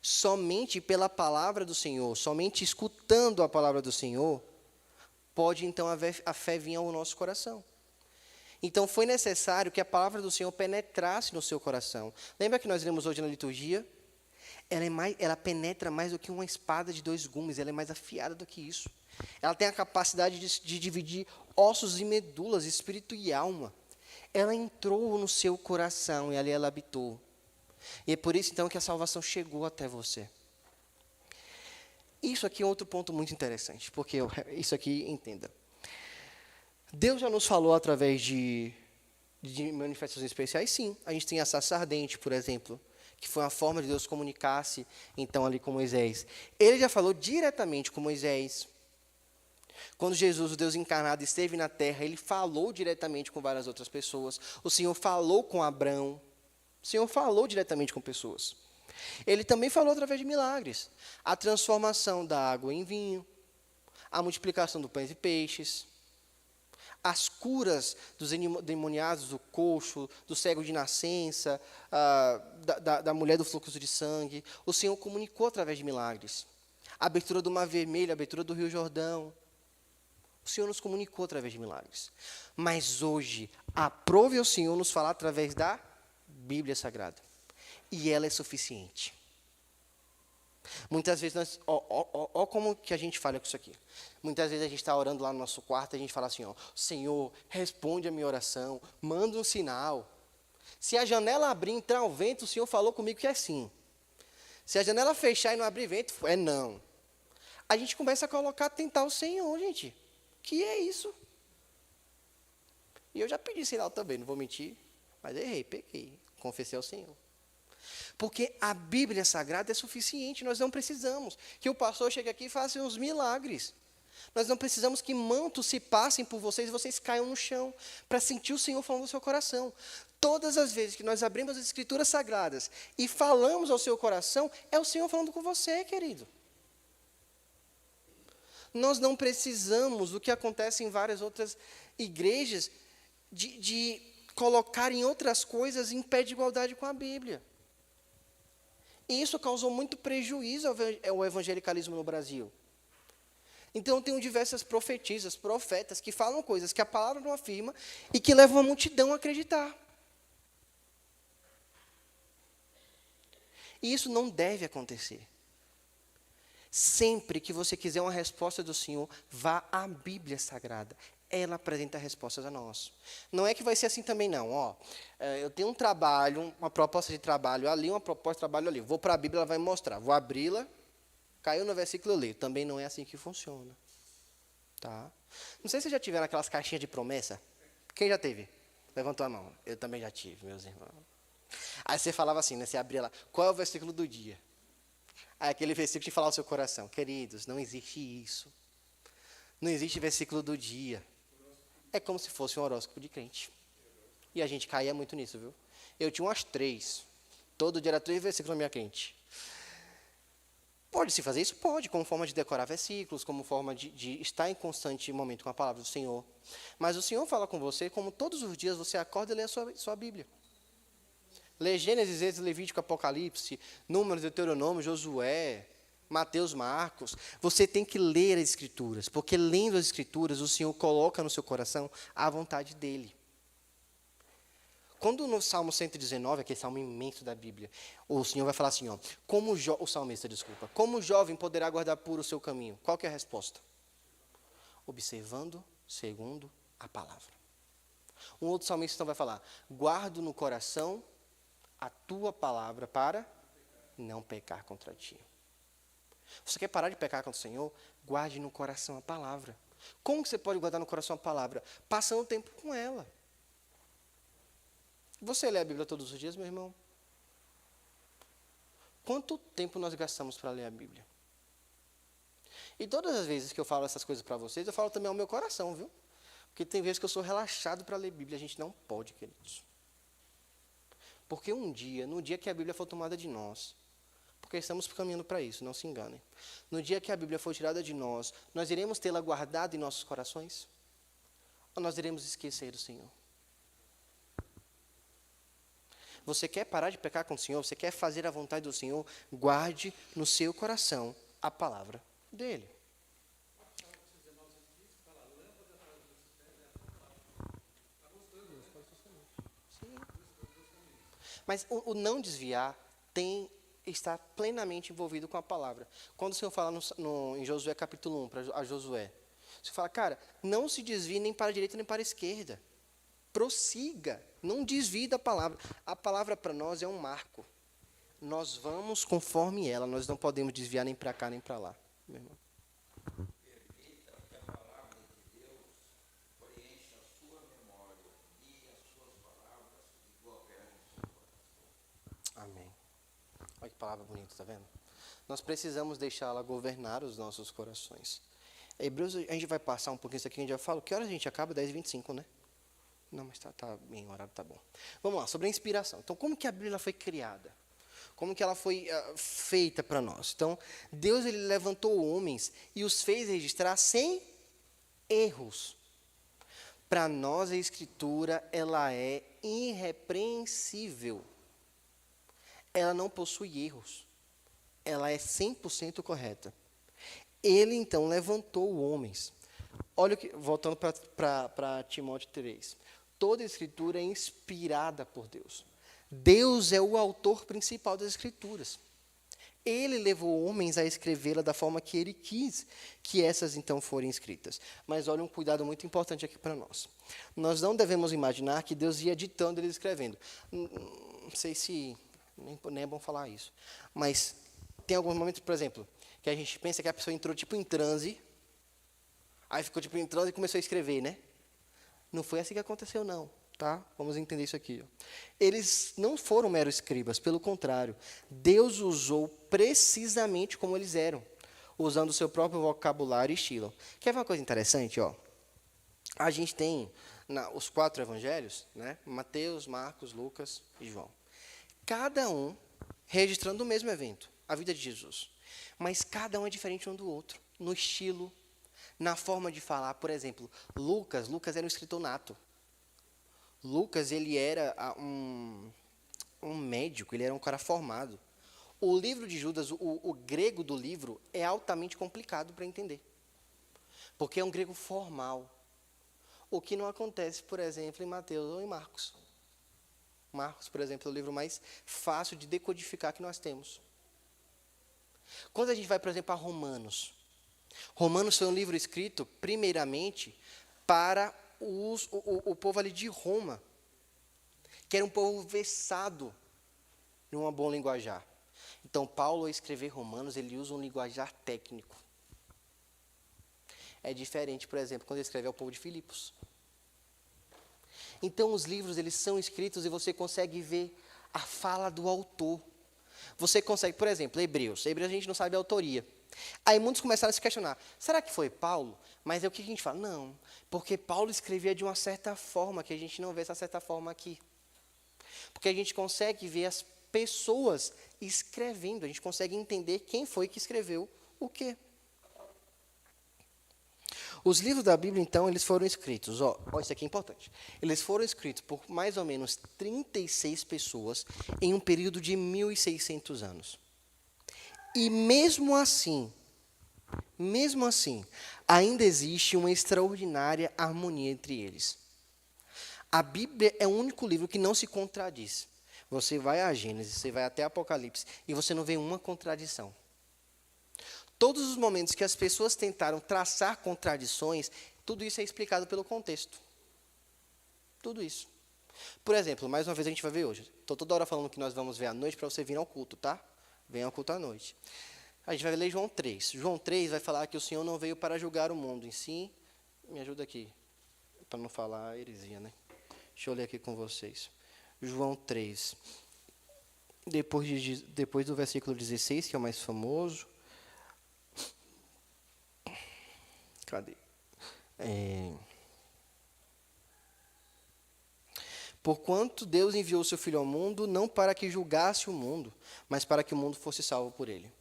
Somente pela palavra do Senhor, somente escutando a palavra do Senhor, pode então a fé vir ao nosso coração. Então, foi necessário que a palavra do Senhor penetrasse no seu coração. Lembra que nós lemos hoje na liturgia? Ela penetra mais do que uma espada de 2 gumes, ela é mais afiada do que isso. Ela tem a capacidade de dividir ossos e medulas, espírito e alma. Ela entrou no seu coração e ali ela habitou. E é por isso, então, que a salvação chegou até você. Isso aqui é outro ponto muito interessante, porque isso aqui, entenda. Deus já nos falou através de manifestações especiais, sim. A gente tem a sarça ardente, por exemplo, que foi uma forma de Deus comunicar-se, então, ali com Moisés. Ele já falou diretamente com Moisés. Quando Jesus, o Deus encarnado, esteve na terra, ele falou diretamente com várias outras pessoas. O Senhor falou com Abrão. O Senhor falou diretamente com pessoas. Ele também falou através de milagres. A transformação da água em vinho, a multiplicação do pães e peixes, as curas dos endemoniados, do coxo, do cego de nascença, da mulher do fluxo de sangue. O Senhor comunicou através de milagres. A abertura do Mar Vermelho, a abertura do Rio Jordão. O Senhor nos comunicou através de milagres. Mas hoje, aprove o Senhor nos falar através da Bíblia Sagrada. E ela é suficiente. Muitas vezes, como que a gente fala com isso aqui. Muitas vezes a gente está orando lá no nosso quarto e a gente fala assim, Senhor, responde a minha oração, manda um sinal. Se a janela abrir e entrar um vento, o Senhor falou comigo que é sim. Se a janela fechar e não abrir vento, é não. a gente começa a tentar o Senhor, gente. Que é isso? E eu já pedi sinal também, não vou mentir, mas errei, pequei, confessei ao Senhor. Porque a Bíblia Sagrada é suficiente, nós não precisamos que o pastor chegue aqui e faça uns milagres. Nós não precisamos que mantos se passem por vocês e vocês caiam no chão, para sentir o Senhor falando no seu coração. Todas as vezes que nós abrimos as Escrituras Sagradas e falamos ao seu coração, é o Senhor falando com você, querido. Nós não precisamos, o que acontece em várias outras igrejas, de colocarem outras coisas em pé de igualdade com a Bíblia. E isso causou muito prejuízo ao evangelicalismo no Brasil. Então, tem diversas profetisas, profetas, que falam coisas que a palavra não afirma e que levam a multidão a acreditar. E isso não deve acontecer. Sempre que você quiser uma resposta do Senhor, vá à Bíblia Sagrada. Ela apresenta respostas a nós. Não é que vai ser assim também, não. Eu tenho um trabalho, uma proposta de trabalho ali, uma proposta de trabalho ali. Vou para a Bíblia, ela vai me mostrar. Vou abri-la, caiu no versículo, eu leio. Também não é assim que funciona. Tá? Não sei se vocês já tiveram aquelas caixinhas de promessa. Quem já teve? Levantou a mão. Eu também já tive, meus irmãos. Aí você falava assim, né? Você abria lá, qual é o versículo do dia? Aí aquele versículo te falava ao seu coração. Queridos, não existe isso. Não existe versículo do dia. É como se fosse um horóscopo de crente. E a gente caía muito nisso, viu? Eu tinha umas 3. Todo dia era 3 versículos na minha crente. Pode-se fazer isso? Pode, como forma de decorar versículos, como forma de estar em constante momento com a palavra do Senhor. Mas o Senhor fala com você, como todos os dias você acorda e lê a sua Bíblia. Lê Gênesis, Êxodo, Levítico, Apocalipse, Números, Deuteronômio, Josué, Mateus, Marcos. Você tem que ler as Escrituras, porque lendo as Escrituras, o Senhor coloca no seu coração a vontade dEle. Quando no Salmo 119, aquele salmo imenso da Bíblia, o Senhor vai falar assim, o salmista, como o jovem poderá guardar puro o seu caminho? Qual que é a resposta? Observando segundo a palavra. Um outro salmista então vai falar, guardo no coração a tua palavra para não pecar contra ti. Você quer parar de pecar contra o Senhor? Guarde no coração a palavra. Como que você pode guardar no coração a palavra? Passando tempo com ela. Você lê a Bíblia todos os dias, meu irmão? Quanto tempo nós gastamos para ler a Bíblia? E todas as vezes que eu falo essas coisas para vocês, eu falo também ao meu coração, viu? Porque tem vezes que eu sou relaxado para ler Bíblia. A gente não pode, queridos. Porque no dia que a Bíblia for tomada de nós, porque estamos caminhando para isso, não se enganem. No dia que a Bíblia for tirada de nós iremos tê-la guardada em nossos corações? Ou nós iremos esquecer do Senhor? Você quer parar de pecar com o Senhor? Você quer fazer a vontade do Senhor? Guarde no seu coração a palavra dEle. Sim. Mas o não desviar está plenamente envolvido com a palavra. Quando o Senhor fala em Josué capítulo 1, a Josué, você fala, cara, não se desvie nem para a direita nem para a esquerda. Prossiga, não desvie da palavra. A palavra para nós é um marco. Nós vamos conforme ela, nós não podemos desviar nem para cá nem para lá. Meu irmão. Permita que a palavra de Deus preencha a sua memória e as suas palavras e governe o seu coração. Amém. Olha que palavra bonita, tá vendo? Nós precisamos deixá-la governar os nossos corações. Hebreus, a gente vai passar um pouquinho isso aqui, a gente já fala. Que horas a gente acaba? 10h25, né? Não, mas tá bem, o horário tá bom. Vamos lá, sobre a inspiração. Então, como que a Bíblia foi criada? Como que ela foi feita para nós? Então, Deus ele levantou homens e os fez registrar sem erros. Para nós, a Escritura, ela é irrepreensível. Ela não possui erros. Ela é 100% correta. Ele, então, levantou homens. Olha, voltando para Timóteo 3. Toda a Escritura é inspirada por Deus. Deus é o autor principal das Escrituras. Ele levou homens a escrevê-la da forma que ele quis que essas, então, forem escritas. Mas olha um cuidado muito importante aqui para nós. Nós não devemos imaginar que Deus ia ditando ele escrevendo. Não sei se... Nem é bom falar isso. Mas tem alguns momentos, por exemplo, que a gente pensa que a pessoa entrou tipo em transe, aí ficou tipo em transe e começou a escrever, né? Não foi assim que aconteceu, não, tá? Vamos entender isso aqui. Ó. Eles não foram meros escribas, pelo contrário. Deus usou precisamente como eles eram, usando o seu próprio vocabulário e estilo. Quer ver uma coisa interessante? Ó? A gente tem os 4 evangelhos, né? Mateus, Marcos, Lucas e João. Cada um registrando o mesmo evento, a vida de Jesus. Mas cada um é diferente um do outro, no estilo, na forma de falar. Por exemplo, Lucas era um escritor nato. Lucas, ele era um médico, ele era um cara formado. O livro de Judas, o grego do livro, é altamente complicado para entender. Porque é um grego formal. O que não acontece, por exemplo, em Mateus ou em Marcos. Marcos, por exemplo, é o livro mais fácil de decodificar que nós temos. Quando a gente vai, por exemplo, a Romanos. Romanos foi um livro escrito, primeiramente, para o povo ali de Roma, que era um povo versado em um bom linguajar. Então, Paulo, ao escrever Romanos, ele usa um linguajar técnico. É diferente, por exemplo, quando ele escreve ao povo de Filipos. Então, os livros, eles são escritos e você consegue ver a fala do autor. Você consegue, por exemplo, Hebreus a gente não sabe a autoria. Aí muitos começaram a se questionar, será que foi Paulo? Mas é o que a gente fala? Não, porque Paulo escrevia de uma certa forma, que a gente não vê essa certa forma aqui. Porque a gente consegue ver as pessoas escrevendo, a gente consegue entender quem foi que escreveu o quê. Os livros da Bíblia, então, eles foram escritos, isso aqui é importante, eles foram escritos por mais ou menos 36 pessoas em um período de 1.600 anos. E mesmo assim, ainda existe uma extraordinária harmonia entre eles. A Bíblia é o único livro que não se contradiz. Você vai a Gênesis, você vai até Apocalipse, e você não vê uma contradição. Todos os momentos que as pessoas tentaram traçar contradições, tudo isso é explicado pelo contexto. Tudo isso. Por exemplo, mais uma vez a gente vai ver hoje. Estou toda hora falando que nós vamos ver à noite para você vir ao culto, tá? Venha ao culto à noite. A gente vai ler João 3. João 3 vai falar que o Senhor não veio para julgar o mundo em si. Me ajuda aqui, para não falar heresia, né? Deixa eu ler aqui com vocês. João 3. Depois do versículo 16, que é o mais famoso. Cadê? Porquanto Deus enviou o seu Filho ao mundo, não para que julgasse o mundo, mas para que o mundo fosse salvo por ele.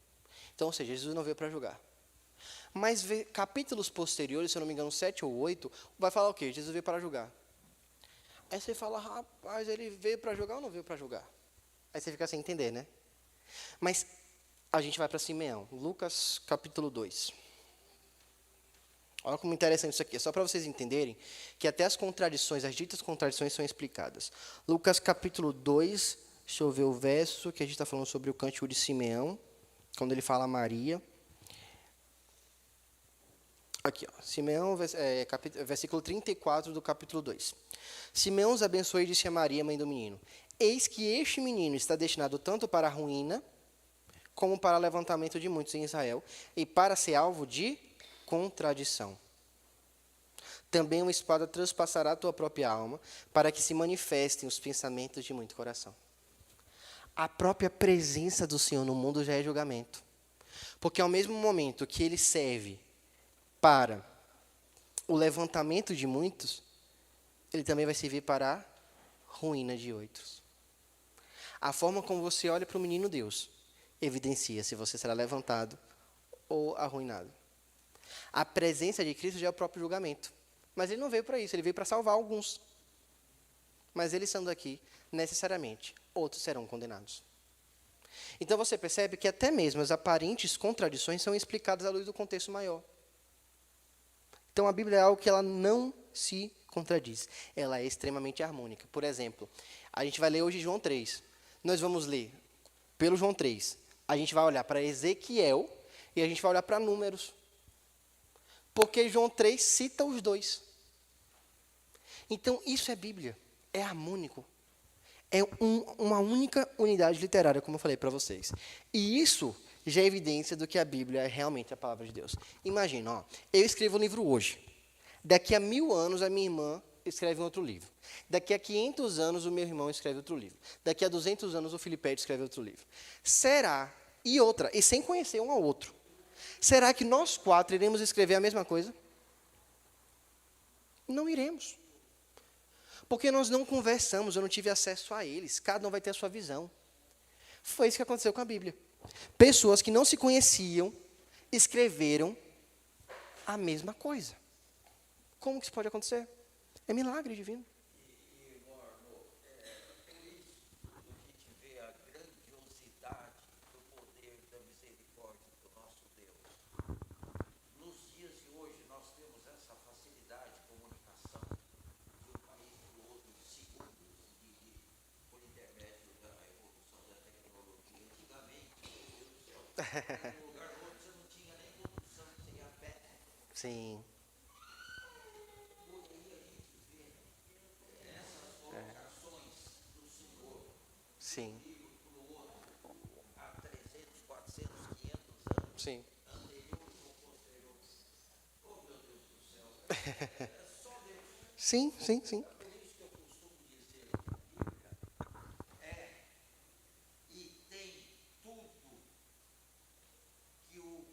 Então, ou seja, Jesus não veio para julgar. Mas capítulos posteriores, se eu não me engano, 7 ou 8, vai falar o quê? Jesus veio para julgar. Aí você fala, rapaz, ele veio para julgar ou não veio para julgar? Aí você fica sem entender, né? Mas a gente vai para Simeão, Lucas capítulo 2. Olha como interessante isso aqui, é só para vocês entenderem que até as contradições, as ditas contradições são explicadas. Lucas capítulo 2, deixa eu ver o verso, que a gente está falando sobre o cântico de Simeão, quando ele fala a Maria. Aqui, ó, Simeão, versículo 34 do capítulo 2. Simeão os abençoou e disse a Maria, mãe do menino, eis que este menino está destinado tanto para a ruína, como para o levantamento de muitos em Israel, e para ser alvo de contradição. Também uma espada transpassará a tua própria alma, para que se manifestem os pensamentos de muito coração. A própria presença do Senhor no mundo já é julgamento. Porque ao mesmo momento que ele serve para o levantamento de muitos, ele também vai servir para a ruína de outros. A forma como você olha para o menino Deus evidencia se você será levantado ou arruinado. A presença de Cristo já é o próprio julgamento. Mas ele não veio para isso, ele veio para salvar alguns. Mas ele estando aqui, necessariamente, outros serão condenados. Então você percebe que até mesmo as aparentes contradições são explicadas à luz do contexto maior. Então a Bíblia é algo que ela não se contradiz. Ela é extremamente harmônica. Por exemplo, a gente vai ler hoje João 3. Nós vamos ler pelo João 3. A gente vai olhar para Ezequiel e a gente vai olhar para Números. Porque João 3 cita os dois. Então, isso é Bíblia. É harmônico. É uma única unidade literária, como eu falei para vocês. E isso já é evidência do que a Bíblia é realmente a palavra de Deus. Imagina, ó, eu escrevo um livro hoje. Daqui a 1000 anos, a minha irmã escreve um outro livro. Daqui a 500 anos, o meu irmão escreve outro livro. Daqui a 200 anos, o Filipe escreve outro livro. Será, e sem conhecer um ao outro, será que nós 4 iremos escrever a mesma coisa? Não iremos. Porque nós não conversamos, eu não tive acesso a eles. Cada um vai ter a sua visão. Foi isso que aconteceu com a Bíblia. Pessoas que não se conheciam, escreveram a mesma coisa. Como que isso pode acontecer? É milagre divino. E Morno, por isso a gente vê a grandiosidade do poder da misericórdia do nosso Deus. Nos dias de hoje, nós temos essa facilidade de comunicação de um país para o outro em segundos, por intermédio da evolução da tecnologia. Antigamente, meu Deus do céu, num lugar outro você não tinha nem condução, você ia a pé. Sim. Sim. Há 300, 400, 500 anos, Sim. anteriores ou posteriores. Oh, meu Deus do céu. É só Deus. Sim, sim, sim. Por isso que eu costumo dizer que a Bíblia é e tem tudo que o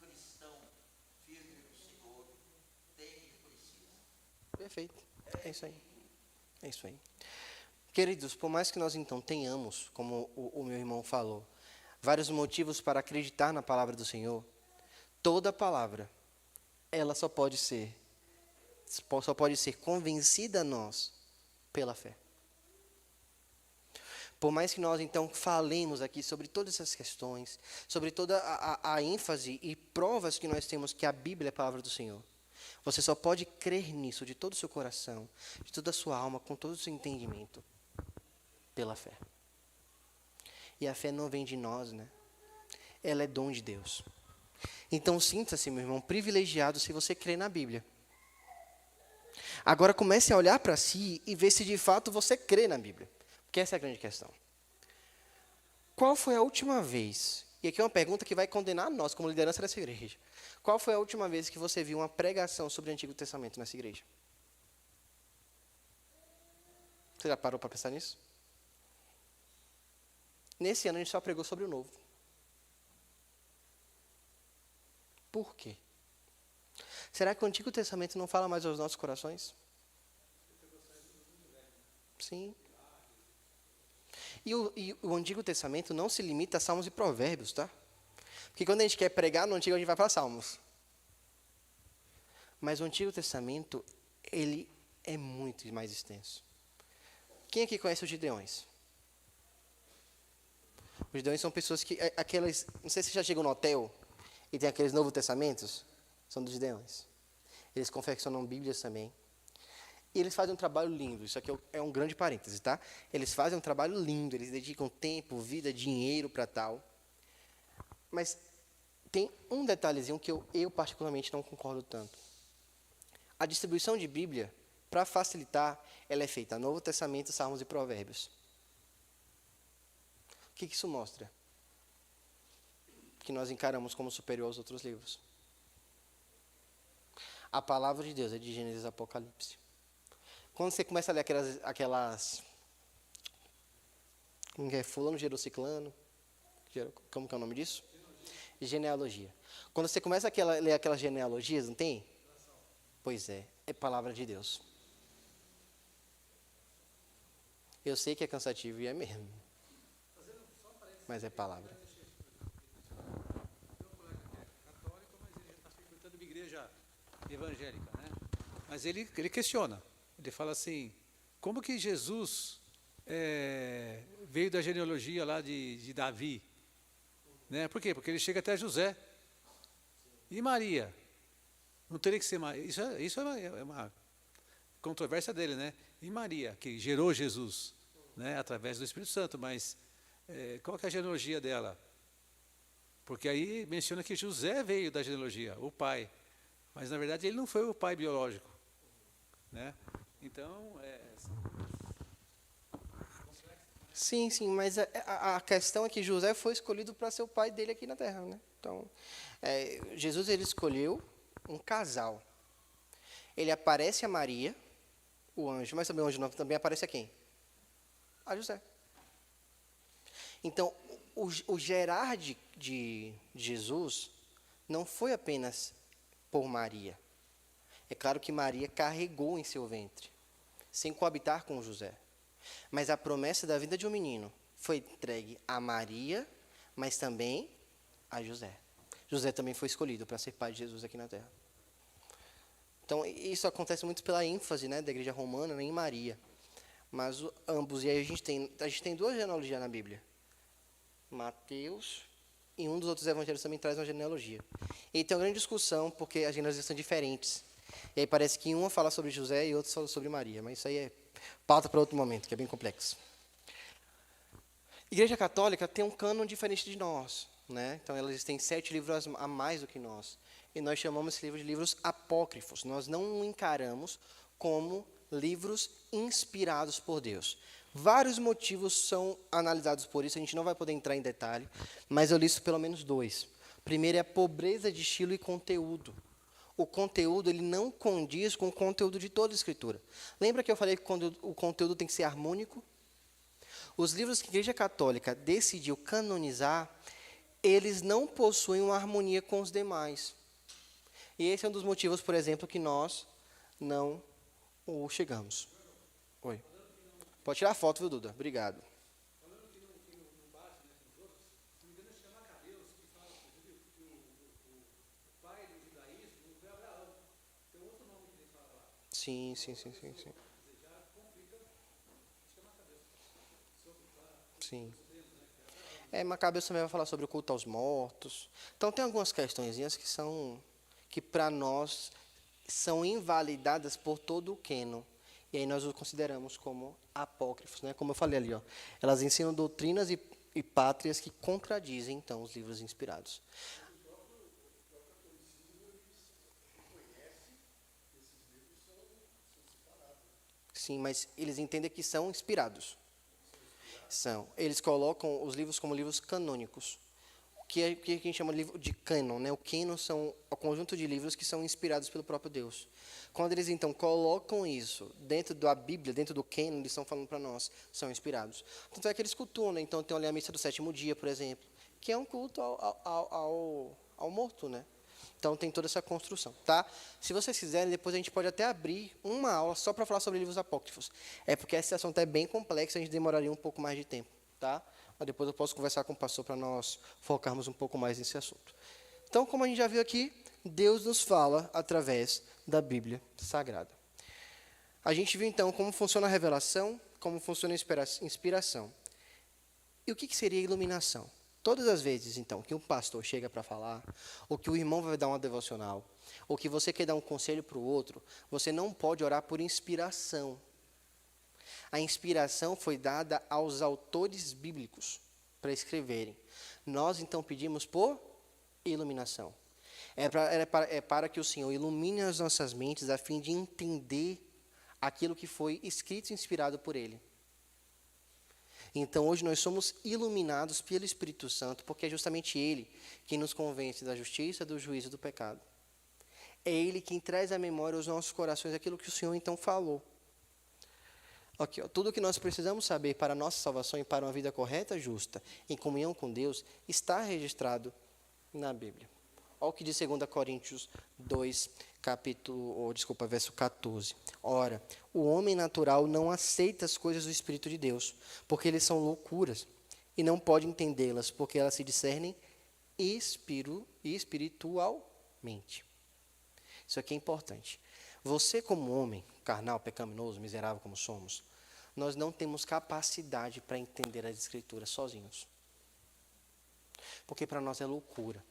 cristão firme no Senhor tem e precisa. Perfeito. É isso aí. É isso aí. Queridos, por mais que nós então tenhamos, como o meu irmão falou, vários motivos para acreditar na palavra do Senhor, toda palavra, ela só pode ser convencida a nós pela fé. Por mais que nós então falemos aqui sobre todas essas questões, sobre toda a ênfase e provas que nós temos que a Bíblia é a palavra do Senhor, você só pode crer nisso de todo o seu coração, de toda a sua alma, com todo o seu entendimento, pela fé. E a fé não vem de nós, né? Ela é dom de Deus. Então sinta-se, meu irmão, privilegiado se você crê na Bíblia. Agora comece a olhar para si e ver se de fato você crê na Bíblia. Porque essa é a grande questão. Qual foi a última vez, e aqui é uma pergunta que vai condenar nós como liderança dessa igreja. Qual foi a última vez que você viu uma pregação sobre o Antigo Testamento nessa igreja? Você já parou para pensar nisso? Nesse ano a gente só pregou sobre o Novo. Por quê? Será que o Antigo Testamento não fala mais aos nossos corações? Sim. E o Antigo Testamento não se limita a Salmos e Provérbios, tá? Porque quando a gente quer pregar no Antigo, a gente vai para Salmos. Mas o Antigo Testamento, ele é muito mais extenso. Quem aqui conhece os Gideões? Os Gideões são pessoas que, aquelas, não sei se você já chegou no hotel e tem aqueles Novos Testamentos, são dos Gideões. Eles confeccionam Bíblias também. E eles fazem um trabalho lindo, isso aqui é um grande parêntese, tá? Eles fazem um trabalho lindo, eles dedicam tempo, vida, dinheiro para tal. Mas tem um detalhezinho que eu particularmente não concordo tanto. A distribuição de Bíblia, para facilitar, ela é feita Novo Testamento, Salmos e Provérbios. O que isso mostra? Que nós encaramos como superior aos outros livros. A palavra de Deus é de Gênesis e Apocalipse. Quando você começa a ler aquelas como que é? Fulano gerou ciclano. Como que é o nome disso? Genealogia. Quando você começa a ler aquelas genealogias, não tem? Pois é palavra de Deus. Eu sei que é cansativo e é mesmo. Mas é palavra. Católico, mas ele já está frequentando uma igreja evangélica, né? Mas ele questiona. Ele fala assim, como que Jesus veio da genealogia lá de Davi? Né? Por quê? Porque ele chega até José. E Maria? Não teria que ser Maria. Isso é uma controvérsia dele, né? E Maria, que gerou Jesus, né? Através do Espírito Santo, mas qual que é a genealogia dela? Porque aí menciona que José veio da genealogia, o pai. Mas, na verdade, ele não foi o pai biológico. Né? Então, Sim, sim, mas a questão é que José foi escolhido para ser o pai dele aqui na Terra, né? Então, Jesus ele escolheu um casal. Ele aparece a Maria, o anjo, mas também o anjo não, também aparece a quem? A José. Então, o gerar de Jesus não foi apenas por Maria. É claro que Maria carregou em seu ventre, sem coabitar com José. Mas a promessa da vida de um menino foi entregue a Maria, mas também a José. José também foi escolhido para ser pai de Jesus aqui na Terra. Então, isso acontece muito pela ênfase, né, da igreja romana, né, em Maria. Mas ambos, e aí a gente tem duas genealogias na Bíblia. Mateus e um dos outros evangelhos também traz uma genealogia. E tem uma grande discussão, porque as genealogias são diferentes. E aí parece que uma fala sobre José e outra fala sobre Maria. Mas isso aí é pauta para outro momento, que é bem complexo. A Igreja Católica tem um cânon diferente de nós, né? Então, elas têm 7 livros a mais do que nós. E nós chamamos esse livro de livros apócrifos. Nós não encaramos como livros inspirados por Deus. Vários motivos são analisados por isso, a gente não vai poder entrar em detalhe, mas eu listo pelo menos 2. Primeiro é a pobreza de estilo e conteúdo. O conteúdo ele não condiz com o conteúdo de toda a Escritura. Lembra que eu falei que o conteúdo tem que ser harmônico? Os livros que a Igreja Católica decidiu canonizar, eles não possuem uma harmonia com os demais. E esse é um dos motivos, por exemplo, que nós não chegamos. Oi. Pode tirar a foto, viu, Duda? Obrigado. Sim. Sim. Macabeus também vai falar sobre o culto aos mortos. Então, tem algumas questõezinhas que para nós, são invalidadas por todo o cânon. E aí nós os consideramos como apócrifos, né? Como eu falei ali, ó. Elas ensinam doutrinas e pátrias que contradizem, então, os livros inspirados. Sim, mas eles entendem que são inspirados. São. Eles colocam os livros como livros canônicos. Que a gente chama de livro de cânon, né? O cânon são o conjunto de livros que são inspirados pelo próprio Deus. Quando eles, então, colocam isso dentro da Bíblia, dentro do cânon, eles estão falando para nós, são inspirados. Tanto é que eles cultuam, né? Então, tem ali a missa do 7º dia, por exemplo, que é um culto ao morto, né? Então, tem toda essa construção, tá? Se vocês quiserem, depois a gente pode até abrir uma aula só para falar sobre livros apócrifos. É porque essa assunto é bem complexa, a gente demoraria um pouco mais de tempo, tá? Mas depois eu posso conversar com o pastor para nós focarmos um pouco mais nesse assunto. Então, como a gente já viu aqui, Deus nos fala através da Bíblia Sagrada. A gente viu, então, como funciona a revelação, como funciona a inspiração. E o que seria a iluminação? Todas as vezes, então, que um pastor chega para falar, ou que o irmão vai dar uma devocional, ou que você quer dar um conselho para o outro, você não pode orar por inspiração. A inspiração foi dada aos autores bíblicos para escreverem. Nós, então, pedimos por iluminação. É para que o Senhor ilumine as nossas mentes a fim de entender aquilo que foi escrito e inspirado por Ele. Então, hoje nós somos iluminados pelo Espírito Santo, porque é justamente Ele quem nos convence da justiça, do juízo e do pecado. É Ele quem traz à memória aos nossos corações aquilo que o Senhor, então, falou. Aqui, ó, tudo o que nós precisamos saber para a nossa salvação e para uma vida correta, justa, em comunhão com Deus, está registrado na Bíblia. Olha o que diz 2 Coríntios 2, verso 14. Ora, o homem natural não aceita as coisas do Espírito de Deus, porque eles são loucuras, e não pode entendê-las, porque elas se discernem espiritualmente. Isso aqui é importante. Você, como homem, carnal, pecaminoso, miserável como somos, nós não temos capacidade para entender as Escrituras sozinhos. Porque para nós é loucura.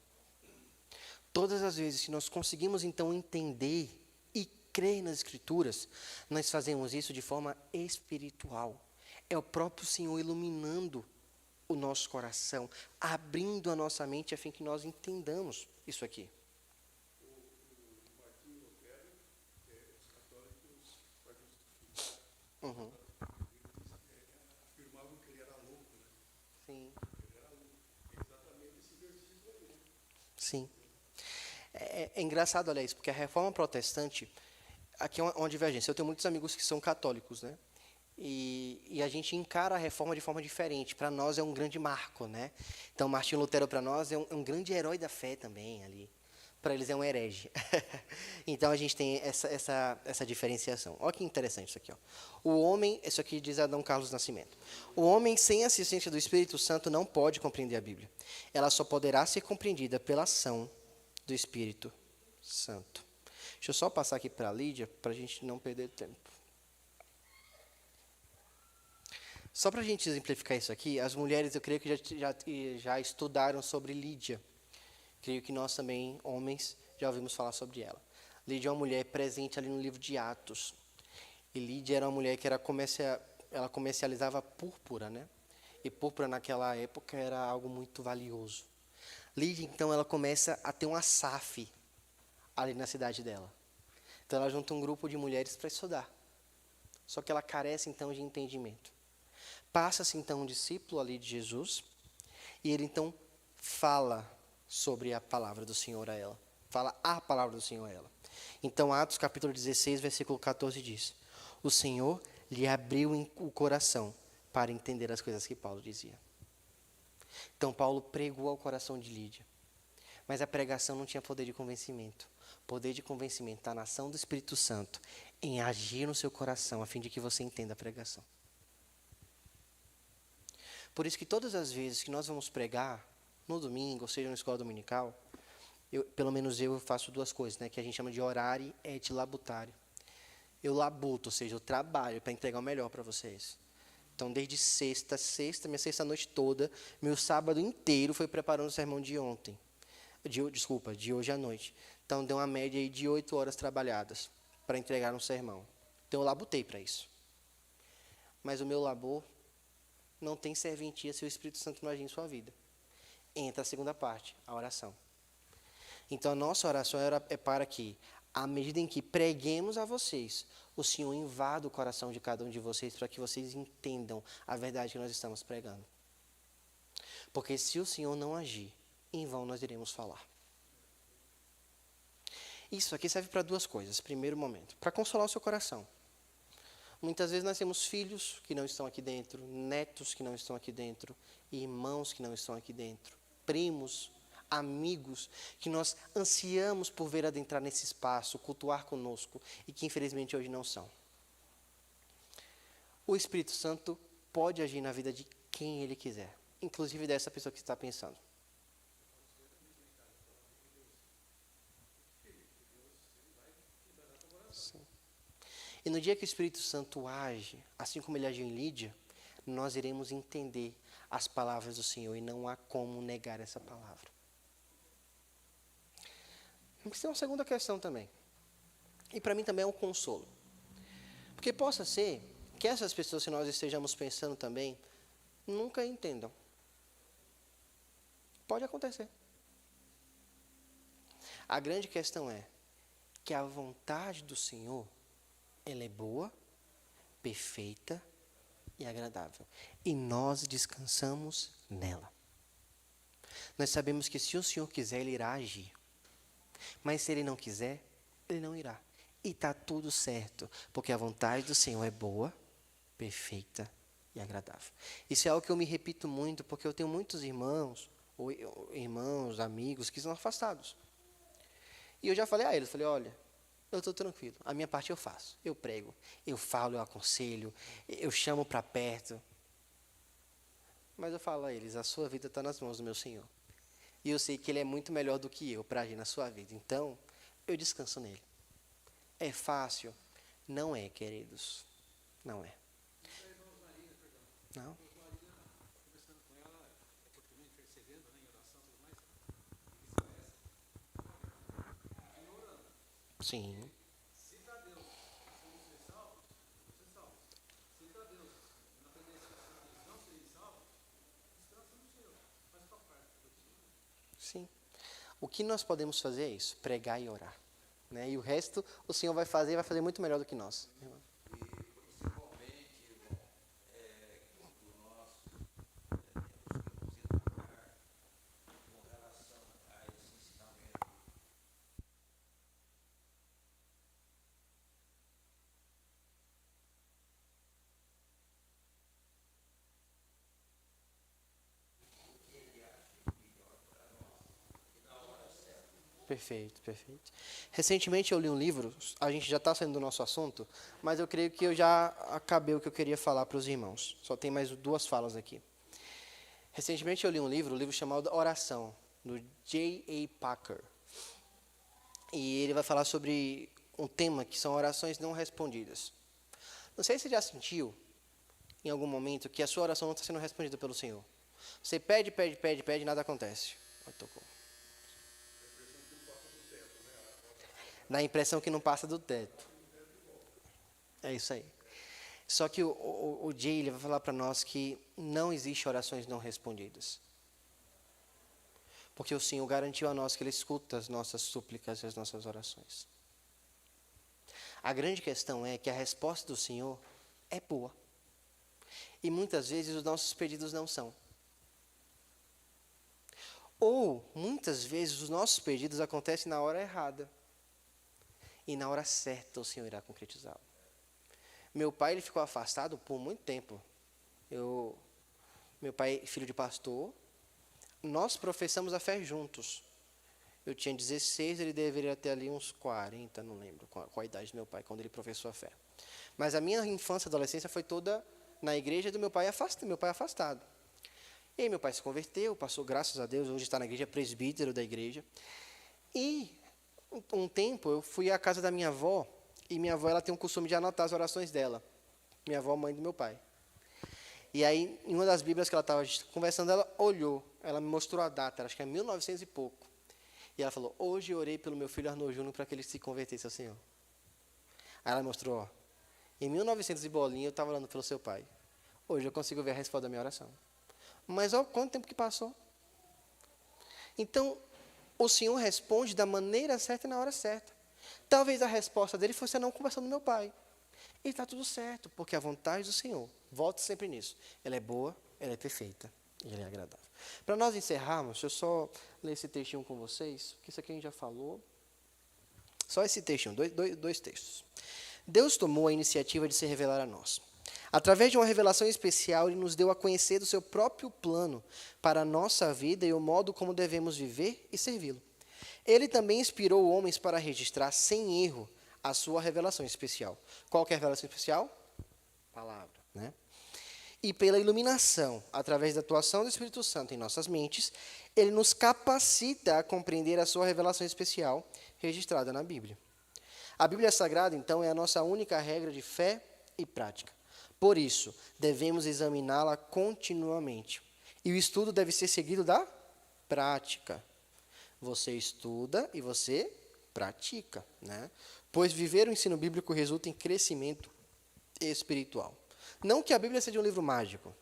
Todas as vezes que nós conseguimos, então, entender e crer nas Escrituras, nós fazemos isso de forma espiritual. É o próprio Senhor iluminando o nosso coração, abrindo a nossa mente a fim que nós entendamos isso aqui. Uhum. Afirmavam que ele era Sim. É engraçado, olha isso, porque a reforma protestante, aqui é uma divergência. Eu tenho muitos amigos que são católicos, né? E a gente encara a reforma de forma diferente. Para nós é um grande marco, né? Então, Martinho Lutero, para nós, é um grande herói da fé também ali. Para eles é um herege. Então, a gente tem essa diferenciação. Olha que interessante isso aqui. Ó. O homem, isso aqui diz Adão Carlos Nascimento. O homem sem assistência do Espírito Santo não pode compreender a Bíblia. Ela só poderá ser compreendida pela ação do Espírito Santo. Deixa eu só passar aqui para a Lídia, para a gente não perder tempo. Só para a gente exemplificar isso aqui, as mulheres, eu creio que já estudaram sobre Lídia. Creio que nós também, homens, já ouvimos falar sobre ela. Lídia é uma mulher presente ali no livro de Atos. E Lídia era uma mulher que ela comercializava púrpura, né? E púrpura naquela época era algo muito valioso. Lídia, então, ela começa a ter uma SAF ali na cidade dela. Então, ela junta um grupo de mulheres para estudar. Só que ela carece, então, de entendimento. Passa-se, então, um discípulo ali de Jesus, e ele, então, fala sobre a palavra do Senhor a ela. Fala a palavra do Senhor a ela. Então, Atos capítulo 16, versículo 14 diz: o Senhor lhe abriu o coração para entender as coisas que Paulo dizia. Então, Paulo pregou ao coração de Lídia. Mas a pregação não tinha poder de convencimento. Poder de convencimento está na ação do Espírito Santo em agir no seu coração, a fim de que você entenda a pregação. Por isso que todas as vezes que nós vamos pregar, no domingo, ou seja, na escola dominical, pelo menos eu faço duas coisas, né, que a gente chama de horário et labutare. Eu labuto, ou seja, eu trabalho para entregar o melhor para vocês. Então, desde minha sexta-noite toda, meu sábado inteiro foi preparando o sermão de ontem. De hoje à noite. Então, deu uma média aí de 8 horas trabalhadas para entregar um sermão. Então, eu labutei para isso. Mas o meu labor não tem serventia se o Espírito Santo não agir em sua vida. Entra a segunda parte, a oração. Então, a nossa oração é para que, à medida em que preguemos a vocês, o Senhor invada o coração de cada um de vocês para que vocês entendam a verdade que nós estamos pregando. Porque se o Senhor não agir, em vão nós iremos falar. Isso aqui serve para duas coisas. Primeiro momento, para consolar o seu coração. Muitas vezes nós temos filhos que não estão aqui dentro, netos que não estão aqui dentro, irmãos que não estão aqui dentro, primos, amigos, que nós ansiamos por ver adentrar nesse espaço, cultuar conosco, e que infelizmente hoje não são. O Espírito Santo pode agir na vida de quem Ele quiser, inclusive dessa pessoa que está pensando. Sim. E no dia que o Espírito Santo age, assim como Ele agiu em Lídia, nós iremos entender as palavras do Senhor e não há como negar essa palavra. Mas tem uma segunda questão também. E para mim também é um consolo. Porque possa ser que essas pessoas que nós estejamos pensando também nunca entendam. Pode acontecer. A grande questão é que a vontade do Senhor, ela é boa, perfeita e agradável. E nós descansamos nela. Nós sabemos que se o Senhor quiser, Ele irá agir. Mas se Ele não quiser, Ele não irá. E está tudo certo, porque a vontade do Senhor é boa, perfeita e agradável. Isso é algo que eu me repito muito, porque eu tenho muitos irmãos, amigos, que são afastados. E eu já falei a eles, olha, eu estou tranquilo, a minha parte eu faço, eu prego, eu falo, eu aconselho, eu chamo para perto. Mas eu falo a eles, a sua vida está nas mãos do meu Senhor. E eu sei que Ele é muito melhor do que eu para agir na sua vida. Então, eu descanso nele. É fácil? Não é, queridos. Não é. Não? Sim. Sim. O que nós podemos fazer é isso, pregar e orar. Né? E o resto o Senhor vai fazer muito melhor do que nós. Com relação a esses Perfeito, perfeito. Recentemente eu li um livro, a gente já está saindo do nosso assunto, mas eu creio que eu já acabei o que eu queria falar para os irmãos. Só tem mais 2 falas aqui. Recentemente eu li um livro chamado Oração, do J.I. Packer. E ele vai falar sobre um tema que são orações não respondidas. Não sei se você já sentiu, em algum momento, que a sua oração não está sendo respondida pelo Senhor. Você pede, pede, pede, pede e nada acontece. Tocou. Dá a impressão que não passa do teto. É isso aí. Só que o Jay ele vai falar para nós que não existe orações não respondidas. Porque o Senhor garantiu a nós que Ele escuta as nossas súplicas e as nossas orações. A grande questão é que a resposta do Senhor é boa. E muitas vezes os nossos pedidos não são. Ou, muitas vezes, os nossos pedidos acontecem na hora errada. E na hora certa o Senhor irá concretizá-lo. Meu pai ele ficou afastado por muito tempo. Meu pai, filho de pastor, nós professamos a fé juntos. Eu tinha 16, ele deveria ter ali uns 40, não lembro qual a idade do meu pai, quando ele professou a fé. Mas a minha infância e adolescência foi toda na igreja do meu pai afastado. E aí meu pai se converteu, passou, graças a Deus, hoje está na igreja, presbítero da igreja. E um tempo eu fui à casa da minha avó, e minha avó ela tem o costume de anotar as orações dela. Minha avó, mãe do meu pai. E aí, em uma das bíblias que ela estava conversando, ela olhou, ela me mostrou a data, acho que é 1900 e pouco. E ela falou, hoje eu orei pelo meu filho Arnold Júnior para que ele se convertesse ao Senhor. Aí ela mostrou, ó, em 1900 e bolinha eu estava orando pelo seu pai. Hoje eu consigo ver a resposta da minha oração. Mas olha quanto tempo que passou. Então, o Senhor responde da maneira certa e na hora certa. Talvez a resposta dele fosse a não conversão do meu pai. E está tudo certo, porque a vontade do Senhor, volte sempre nisso, ela é boa, ela é perfeita e ela é agradável. Para nós encerrarmos, deixa eu só ler esse textinho com vocês, porque isso aqui a gente já falou. Só esse textinho, dois textos. Deus tomou a iniciativa de se revelar a nós. Através de uma revelação especial, Ele nos deu a conhecer do seu próprio plano para a nossa vida e o modo como devemos viver e servi-lo. Ele também inspirou homens para registrar sem erro a sua revelação especial. Qual que é a revelação especial? Palavra, né? E pela iluminação, através da atuação do Espírito Santo em nossas mentes, ele nos capacita a compreender a sua revelação especial registrada na Bíblia. A Bíblia Sagrada, então, é a nossa única regra de fé e prática. Por isso, devemos examiná-la continuamente. E o estudo deve ser seguido da prática. Você estuda e você pratica, né? Pois viver o ensino bíblico resulta em crescimento espiritual. Não que a Bíblia seja um livro mágico,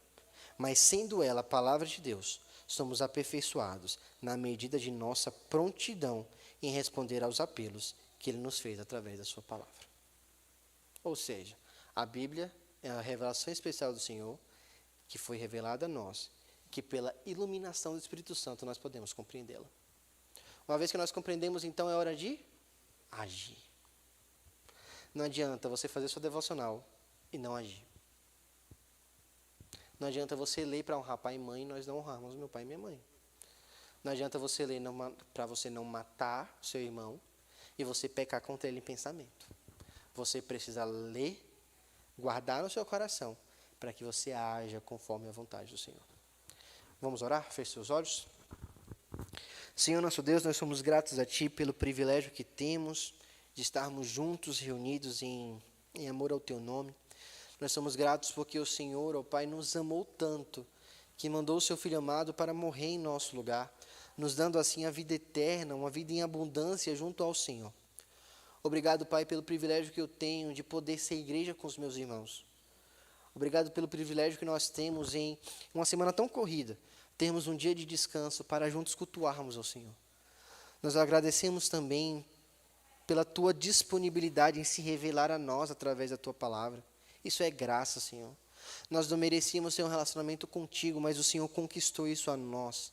mas sendo ela a palavra de Deus, somos aperfeiçoados na medida de nossa prontidão em responder aos apelos que Ele nos fez através da sua palavra. Ou seja, a Bíblia é a revelação especial do Senhor, que foi revelada a nós, que pela iluminação do Espírito Santo nós podemos compreendê-la. Uma vez que nós compreendemos, então é hora de agir. Não adianta você fazer sua devocional e não agir. Não adianta você ler para honrar pai e mãe e nós não honrarmos meu pai e minha mãe. Não adianta você ler para você não matar o seu irmão e você pecar contra ele em pensamento. Você precisa ler, guardar no seu coração, para que você haja conforme a vontade do Senhor. Vamos orar? Feche seus olhos. Senhor nosso Deus, nós somos gratos a Ti pelo privilégio que temos de estarmos juntos, reunidos em amor ao Teu nome. Nós somos gratos porque o Senhor, ó Pai, nos amou tanto, que mandou o Seu Filho amado para morrer em nosso lugar, nos dando assim a vida eterna, uma vida em abundância junto ao Senhor. Obrigado, Pai, pelo privilégio que eu tenho de poder ser igreja com os meus irmãos. Obrigado pelo privilégio que nós temos em uma semana tão corrida, termos um dia de descanso para juntos cultuarmos ao Senhor. Nós agradecemos também pela Tua disponibilidade em se revelar a nós através da Tua palavra. Isso é graça, Senhor. Nós não merecíamos ter um relacionamento contigo, mas o Senhor conquistou isso a nós.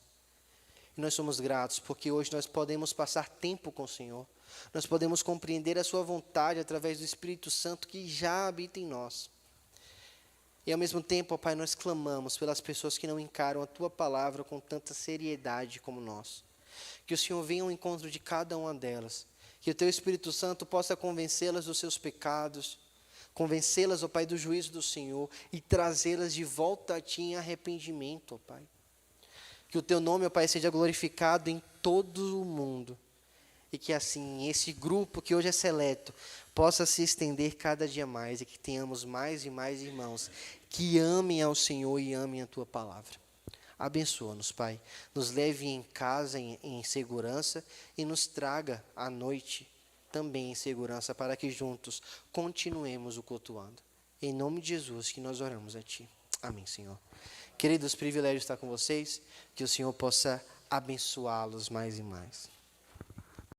E nós somos gratos, porque hoje nós podemos passar tempo com o Senhor. Nós podemos compreender a Sua vontade através do Espírito Santo que já habita em nós. E ao mesmo tempo, ó Pai, nós clamamos pelas pessoas que não encaram a Tua palavra com tanta seriedade como nós. Que o Senhor venha ao encontro de cada uma delas. Que o Teu Espírito Santo possa convencê-las dos seus pecados, convencê-las, ó Pai, do juízo do Senhor e trazê-las de volta a Ti em arrependimento, ó Pai. Que o Teu nome, ó Pai, seja glorificado em todo o mundo. E que assim, esse grupo que hoje é seleto, possa se estender cada dia mais e que tenhamos mais e mais irmãos que amem ao Senhor e amem a Tua palavra. Abençoa-nos, Pai. Nos leve em casa em segurança e nos traga à noite também em segurança para que juntos continuemos o cultuando. Em nome de Jesus que nós oramos a Ti. Amém, Senhor. Queridos, privilégio estar com vocês. Que o Senhor possa abençoá-los mais e mais.